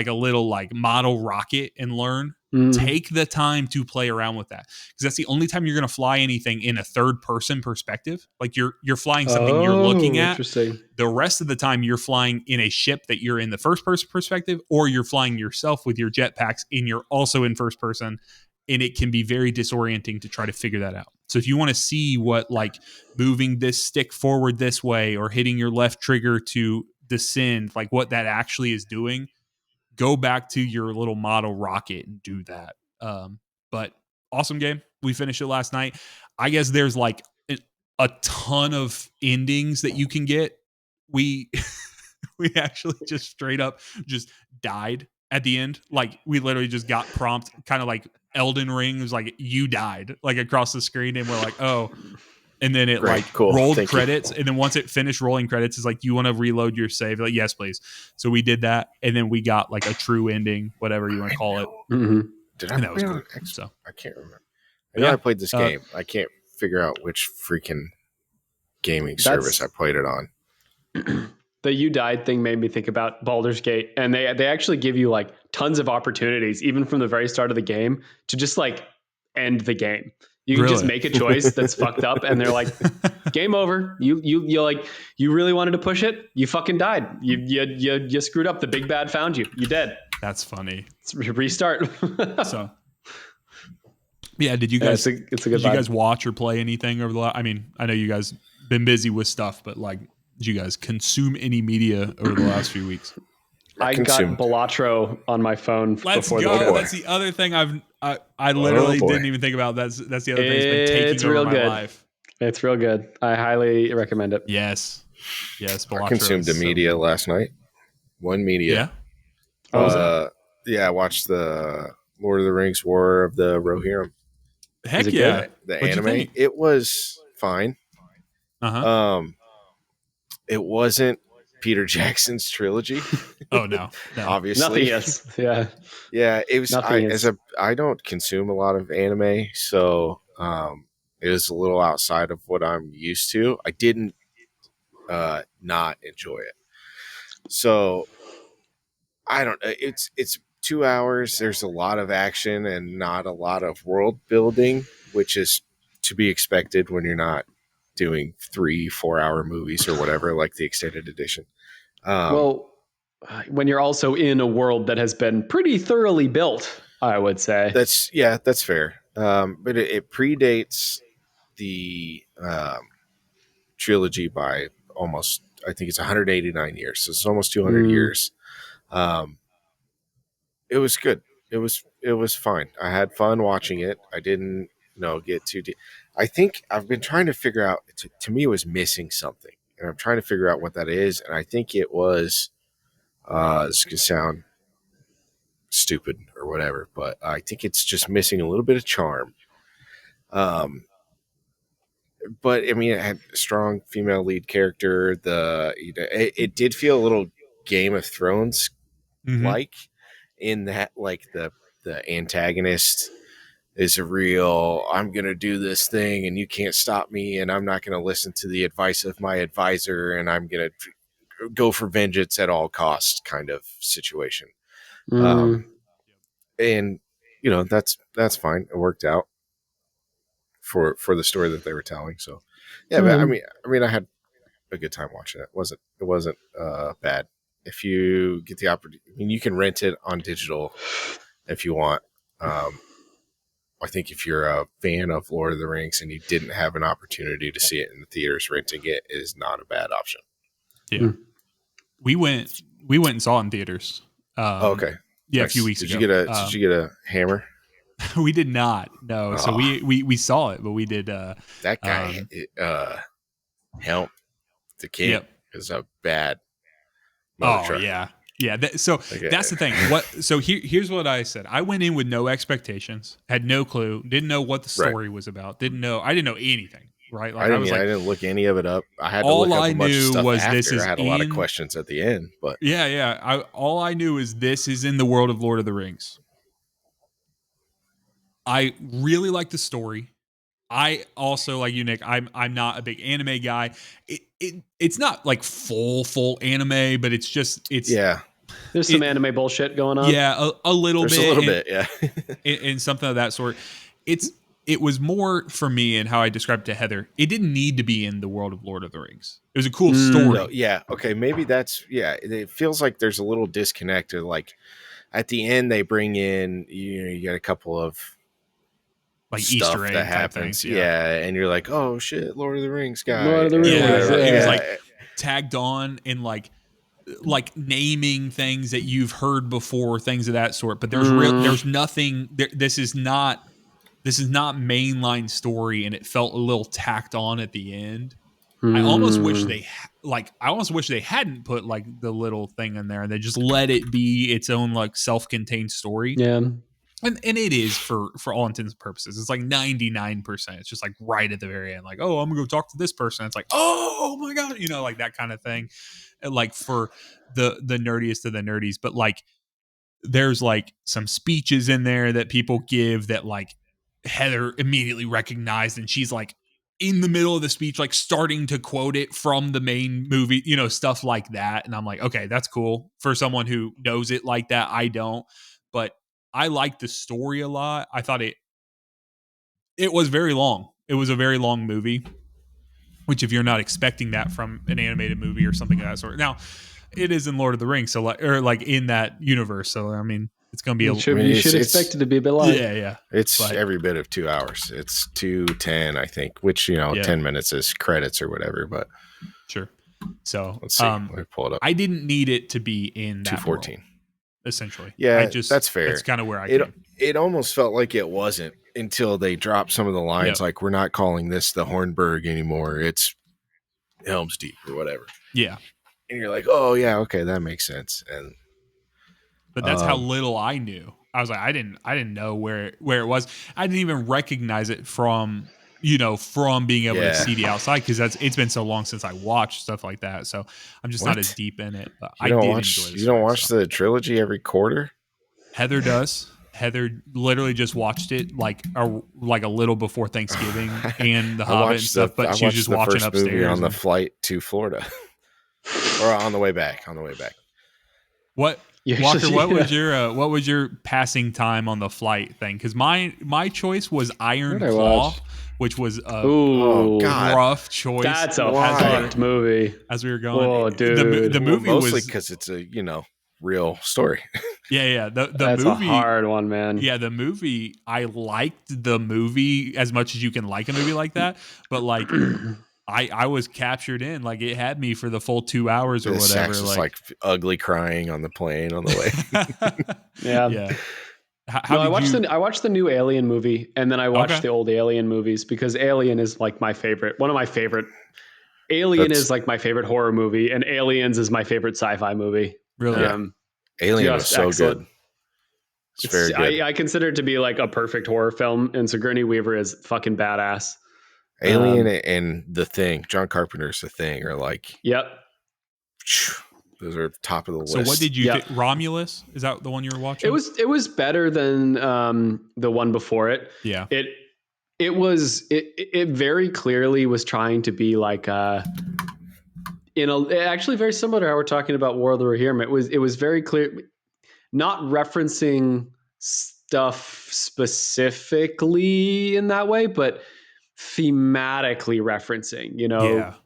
a little like model rocket and learn take the time to play around with that, because that's the only time you're going to fly anything in a third person perspective. Like you're flying something you're looking at. Interesting. The rest of the time you're flying in a ship that you're in the first person perspective, or you're flying yourself with your jetpacks and you're also in first person. And it can be very disorienting to try to figure that out. So if you want to see what like moving this stick forward this way or hitting your left trigger to descend, like what that actually is doing, go back to your little model rocket and do that. But awesome game. We finished it last night. I guess there's like a ton of endings that you can get. We we actually just straight up just died at the end. Like we literally just got prompt, kind of like Elden Ring. It was like you died like across the screen, and we're like, oh. And then it Great, cool. rolled Thank credits. you. And then once it finished rolling credits, it's like, you want to reload your save? Like, yes, please. So we did that. And then we got like a true ending, whatever you want to call it. Mm-hmm. Did I And that was play cool. on So I can't remember. I know I played this game. I can't figure out which freaking gaming service I played it on. The you died thing made me think about Baldur's Gate, and they actually give you like tons of opportunities, even from the very start of the game, to just like end the game. You can just make a choice that's fucked up, and they're like, "Game over." You like you really wanted to push it, you fucking died. You screwed up. The big bad found you. You dead. That's funny. It's restart. So yeah, did you guys? It's a good. Did you guys watch or play anything over the last? I mean, I know you guys been busy with stuff, but like, did you guys consume any media over the last few weeks? I got Balatro on my phone before the show. That's the other thing I literally didn't even think about. That's the other thing that's been taking over my life. It's real good. I highly recommend it. Yes. Balatro I consumed the media last night. One media. Yeah. Yeah, I watched the Lord of the Rings War of the Rohirrim. Heck yeah. The What'd anime. It was fine. It wasn't Peter Jackson's trilogy. Oh no. Obviously. Nothing is. Yeah. Yeah, it was I don't consume a lot of anime, so it was a little outside of what I'm used to. I didn't not enjoy it. So I don't know. It's 2 hours. There's a lot of action and not a lot of world building, which is to be expected when you're not doing 3-4 hour movies or whatever, like the extended edition. Well, when you're also in a world that has been pretty thoroughly built, I would say. That's fair. But it predates the trilogy by almost, I think it's 189 years. So it's almost 200 years. It was good. It was fine. I had fun watching it. I didn't get too deep. I think I've been trying to figure out, to me it was missing something. And I'm trying to figure out what that is. And I think it was, this could sound stupid or whatever, but I think it's just missing a little bit of charm. But I mean, it had a strong female lead character. It did feel a little Game of Thrones like, in that like the antagonist is a real, I'm going to do this thing and you can't stop me, and I'm not going to listen to the advice of my advisor, and I'm going to go for vengeance at all costs kind of situation. And that's fine. It worked out for the story that they were telling. So yeah, but I mean, I had a good time watching it. It wasn't bad. If you get the opportunity, I mean, you can rent it on digital if you want. I think if you're a fan of Lord of the Rings and you didn't have an opportunity to see it in the theaters, renting it is not a bad option. Yeah. We went and saw it in theaters. Okay. Yeah, nice. A few weeks ago. Did you get a hammer? We did not. No. Oh. So we saw it, but we did. That guy, Helm, the king, is a bad mother trucker. Yeah. Yeah. That's the thing. So here's what I said. I went in with no expectations, had no clue, didn't know what the story was about. I didn't know anything. Right. Like, I didn't look any of it up. I had to look up a bunch of stuff after. I had a lot of questions at the end, but all I knew is this is in the world of Lord of the Rings. I really like the story. I also, like you, Nick, I'm not a big anime guy. It's not like full anime, but it's There's some anime bullshit going on. Yeah, a little There's bit. a little bit, yeah. and something of that sort. It was more for me and how I described it to Heather. It didn't need to be in the world of Lord of the Rings. It was a cool story. No, yeah, okay, maybe that's it feels like there's a little disconnect. Like at the end they bring in you get a couple of Like stuff Easter egg that type happens, things, yeah. and you're like, oh shit, Lord of the Rings guy. Lord of the Rings, It was yeah. like tagged on and like naming things that you've heard before, things of that sort. But there's nothing. This is not mainline story, and it felt a little tacked on at the end. I almost wish they hadn't put like the little thing in there and they just let it be its own like self-contained story. Yeah. And it is for all intents and purposes. It's like 99%. It's just like right at the very end, like, oh, I'm gonna go talk to this person. It's like, oh my god, like that kind of thing. And like for the nerdiest of the nerdies, but like there's like some speeches in there that people give that like Heather immediately recognized, and she's like in the middle of the speech, like starting to quote it from the main movie, stuff like that. And I'm like, okay, that's cool for someone who knows it like that. I don't, but I liked the story a lot. I thought it was very long. It was a very long movie, which if you're not expecting that from an animated movie or something of that sort. Now, it is in Lord of the Rings, so like in that universe. So I mean, it's going to be you should expect it to be a bit long. Yeah. It's every bit of 2 hours. It's 2:10, I think, which 10 minutes is credits or whatever. But sure. So let's see. Let me pull it up. I didn't need it to be in that 2:14. world, essentially. Yeah, that's fair. That's kind of where I came. It almost felt like it wasn't until they dropped some of the lines, like we're not calling this the Hornburg anymore. It's Helm's Deep or whatever. Yeah. And you're like, oh yeah, okay, that makes sense. But that's how little I knew. I was like, I didn't know where it was. I didn't even recognize it from being able to see the outside, because it's been so long since I watched stuff like that. So I'm just not as deep in it. But I did enjoy it. You don't watch the trilogy every quarter? Heather does. Heather literally just watched it like a little before Thanksgiving and The Hobbit and stuff. But she was just watching upstairs movie on the flight to Florida, or on the way back. What? Walker, what was your passing time on the flight thing? Because my choice was Iron Claw, which was a rough choice. That's a fucked movie. As we were going, oh, dude, the movie mostly was because it's a real story. Yeah. That's movie, a hard one, man. Yeah, the movie. I liked the movie as much as you can like a movie like that, but like. I was captured in, like it had me for the full 2 hours or whatever. Like ugly crying on the plane on the way. Yeah. I watched the new Alien movie, and then I watched the old Alien movies, because Alien is like my favorite. One of my favorite. Alien is like my favorite horror movie, and Aliens is my favorite sci-fi movie. Really, Alien was so good. It's very good. I consider it to be like a perfect horror film, and Sigourney Weaver is fucking badass. Alien and The Thing, John Carpenter's The Thing, are like, yep, those are top of the list. So what did you think? Romulus, is that the one you were watching? It was better than the one before it. Yeah, it very clearly was trying to be like actually very similar to how we're talking about War of the Rohirrim. It was very clear, not referencing stuff specifically in that way, but thematically referencing,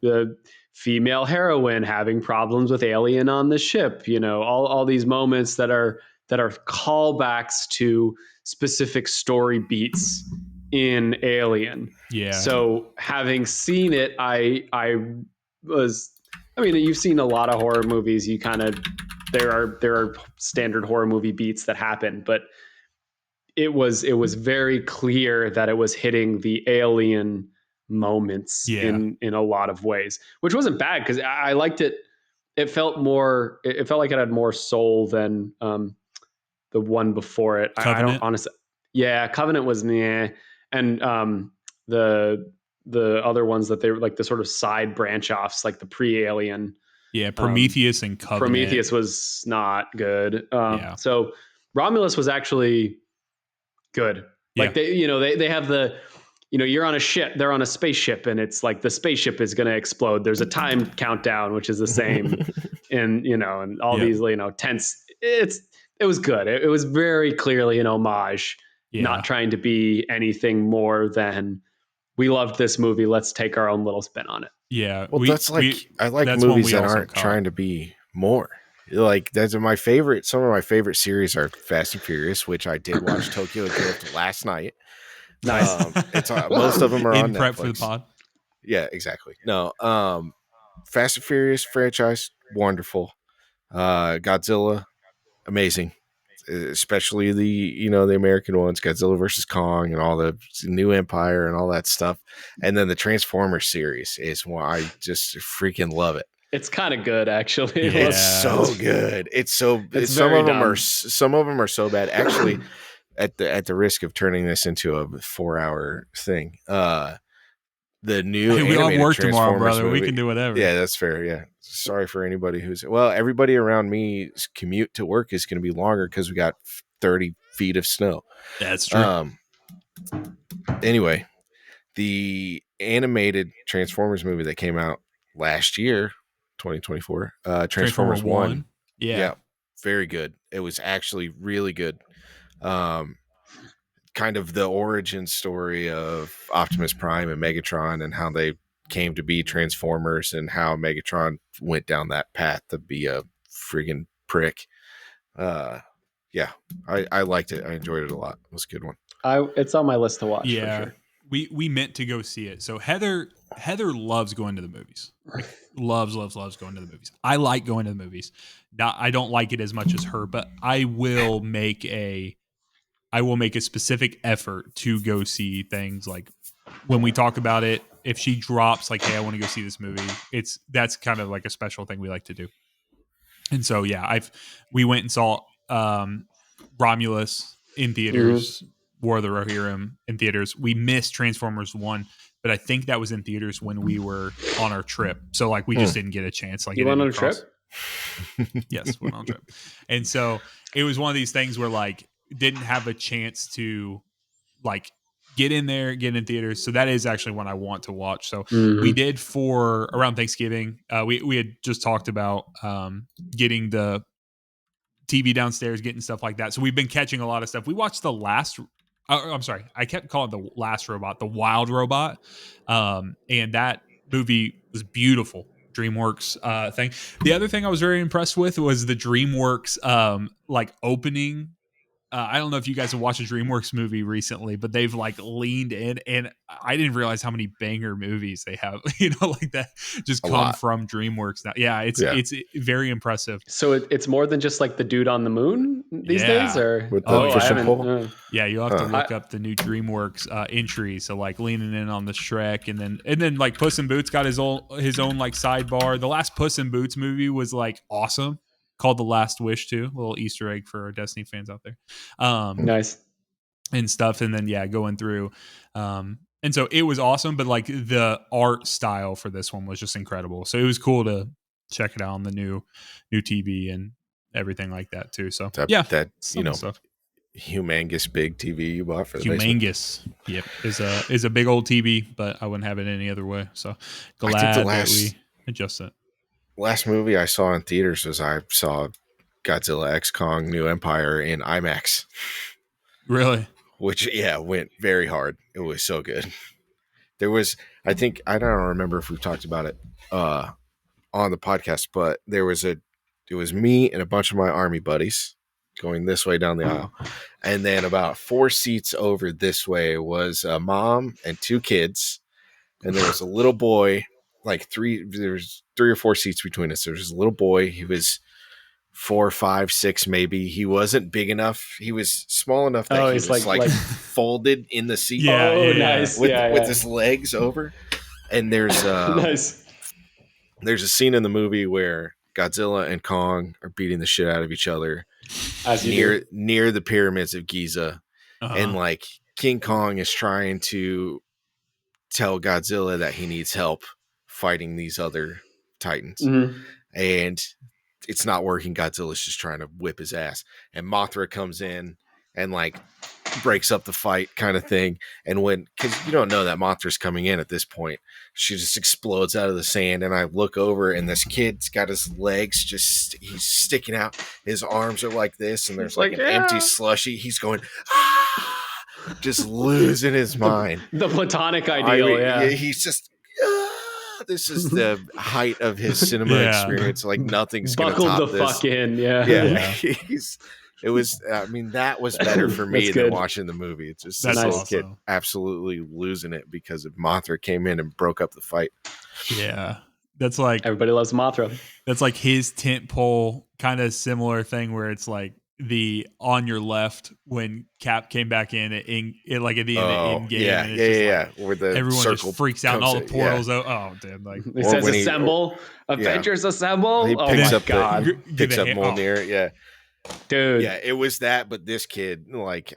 the female heroine having problems with alien on the ship, all these moments that are callbacks to specific story beats in Alien. Yeah. So having seen it, you've seen a lot of horror movies. There are standard horror movie beats that happen, but it was very clear that it was hitting the Alien moments in a lot of ways, which wasn't bad, because I liked it. It felt like it had more soul than the one before it. I don't honestly. Yeah, Covenant was meh, and the other ones that they were like the sort of side branch offs, like the pre-Alien. Yeah, Prometheus and Covenant. Prometheus was not good. So Romulus was actually good. Like they have the, you're on a ship, they're on a spaceship, and it's like the spaceship is going to explode. There's a time countdown, which is the same and all these, tense it was good. It was very clearly an homage, not trying to be anything more than we loved this movie. Let's take our own little spin on it. Yeah. Well, I like that's one movies we that also aren't caught. trying to be more. Like that's my favorite. Some of my favorite series are Fast and Furious, which I did watch Tokyo Drift last night. Nice. It's most of them are in on prep Netflix. for the pod. Yeah, exactly. No, Fast and Furious franchise, wonderful. Godzilla, amazing. Especially the American ones, Godzilla versus Kong and all the New Empire and all that stuff. And then the Transformers series is why I just freaking love it. It's kind of good, actually. Yeah. It's so good. It's some very of them dumb. some of them are so bad. Actually, at the risk of turning this into a 4-hour thing, the new we all animated work tomorrow, Transformers brother. movie, We can do whatever. Yeah, that's fair. Yeah, sorry for anybody everybody around me's commute to work is going to be longer because we got 30 feet of snow. That's true. Anyway, the animated Transformers movie that came out last year, 2024, Transformers 1. Yeah. Very good. It was actually really good. Kind of the origin story of Optimus Prime and Megatron and how they came to be Transformers and how Megatron went down that path to be a friggin' prick. Yeah, I liked it. I enjoyed it a lot. It was a good one. It's on my list to watch. Yeah. For sure. We meant to go see it. So Heather loves going to the movies. Like, loves going to the movies. I like going to the movies. I don't like it as much as her, but I will make a specific effort to go see things. Like when we talk about it, if she drops like, hey, I want to go see this movie, that's kind of like a special thing we like to do. And so yeah, we went and saw Romulus in theaters. War of the Rohirrim in theaters. We missed Transformers 1, but I think that was in theaters when we were on our trip. So like we just didn't get a chance. Like you went on a trip? Yes, went on a trip. And so it was one of these things where like didn't have a chance to like get in theaters. So that is actually one I want to watch. So we did for around Thanksgiving. We had just talked about getting the TV downstairs, getting stuff like that. So we've been catching a lot of stuff. We watched the last. I'm sorry, I kept calling it the Last Robot, the Wild Robot, and that movie was beautiful. DreamWorks thing. The other thing I was very impressed with was the DreamWorks like opening. I don't know if you guys have watched a DreamWorks movie recently, but they've like leaned in, and I didn't realize how many banger movies they have, like that just come from DreamWorks now. Yeah, it's very impressive. So it's more than just like the dude on the moon these days, or with the fishing pole. Yeah, you'll have to look up the new DreamWorks entry. So like leaning in on the Shrek, and then like Puss in Boots got his own like sidebar. The last Puss in Boots movie was like awesome. Called The Last Wish too. A little Easter egg for our Destiny fans out there. Nice. And stuff. And then, going through. And so it was awesome, but like the art style for this one was just incredible. So it was cool to check it out on the new TV and everything like that too. So that stuff. Humongous big TV you bought for the humongous. Yep. Is a big old TV, but I wouldn't have it any other way. So glad that we adjust it. Last movie I saw in theaters was I saw Godzilla X Kong New Empire in IMAX. Really? Which went very hard. It was so good. There was, I don't remember if we've talked about it on the podcast, but it was me and a bunch of my army buddies going this way down the aisle, and then about 4 seats over this way was a mom and 2 kids, and there was a little boy. Like there's 3 or 4 seats between us. There's a little boy. He was 4, 5, 6, maybe. He wasn't big enough. He was small enough that he was like folded in the seat. Nice. With his legs over. And there's nice. There's a scene in the movie where Godzilla and Kong are beating the shit out of each other near the pyramids of Giza, and like King Kong is trying to tell Godzilla that he needs help fighting these other titans, and it's not working. Godzilla's just trying to whip his ass, and Mothra comes in and like breaks up the fight kind of thing. And because you don't know that Mothra's coming in at this point, she just explodes out of the sand. And I look over, and this kid's got his legs he's sticking out. His arms are like this, and there's like an empty slushy. He's going, just losing his mind. The platonic ideal, yeah. He's just, this is the height of his cinema experience. Like nothing's going to top Buckled the this. fuck in, It was, I mean, that was better for me than watching the movie. It's just That's this awesome. kid absolutely losing it because Mothra came in and broke up the fight. Yeah. That's like, everybody loves Mothra. That's like his tentpole kind of similar thing where it's like the on your left when Cap came back in like at the end of Endgame. Yeah, and it's like, where the everyone just freaks out and all the portals. Dude, like it says assemble, Avengers assemble. He picks up God, picks up Mjolnir. Yeah, dude. Yeah, it was that, but this kid, like,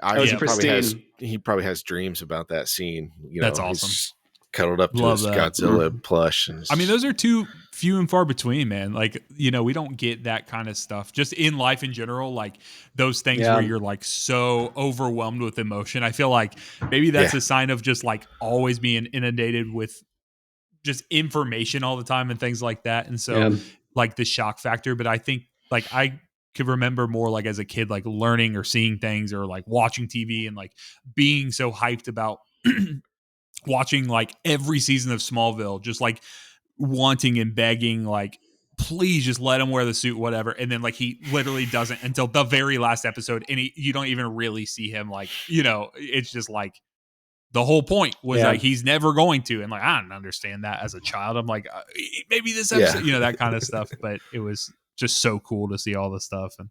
he probably has dreams about that scene. You know, that's awesome. He's cuddled up to his Godzilla plush. And I mean, those are too few and far between, man. Like, you know, we don't get that kind of stuff just in life in general. Like those things where you're like so overwhelmed with emotion. I feel like maybe that's a sign of just like always being inundated with just information all the time and things like that. And so like the shock factor, but I think like I could remember more like as a kid, like learning or seeing things or like watching TV and like being so hyped about watching like every season of Smallville, just like wanting and begging, like, please just let him wear the suit, whatever. And then like he literally doesn't until the very last episode. And you don't even really see him, like, you know, it's just like the whole point was like he's never going to. And like, I didn't understand that as a child. I'm like, maybe this episode, you know, that kind of stuff. But it was just so cool to see all the stuff and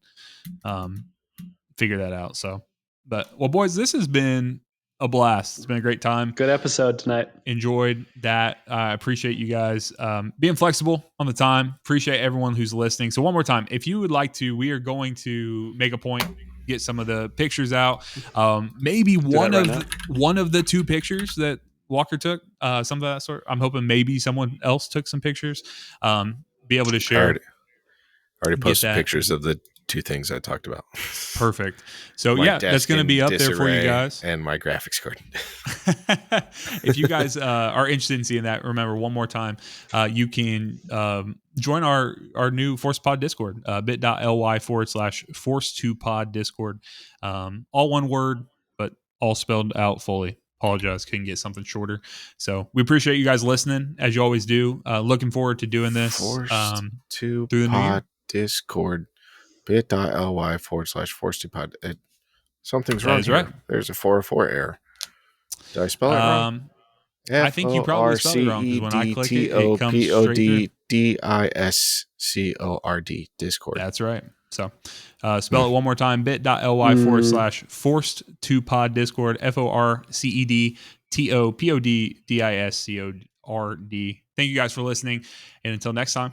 figure that out. So, but well, boys, this has been a blast. It's been a great time. Good episode tonight. Enjoyed that. I appreciate you guys being flexible on the time. Appreciate everyone who's listening. So one more time, if you would like to, we are going to make a point, get some of the pictures out. Maybe one of the two pictures that Walker took, some of that sort. I'm hoping maybe someone else took some pictures. Be able to share. Already posted pictures of the two things I talked about. Perfect. So that's going to be up there for you guys. And my graphics card. If you guys are interested in seeing that, remember one more time, you can join our new ForcedToPod Discord, bit.ly/ForcedToPod Discord. All one word, but all spelled out fully. Apologize, couldn't get something shorter. So we appreciate you guys listening, as you always do. Looking forward to doing this through the new year. Discord. bit.ly/ForcedToPod. Something's wrong here. Right. There's a 404 error. Did I spell it wrong? I think you probably spelled it wrong because when I click it comes straight TOPODDISCORD. Discord. That's right. So spell it one more time, bit.ly/ForcedToPod Discord, ForcedToPod Discord. Thank you guys for listening. And until next time,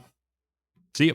see you.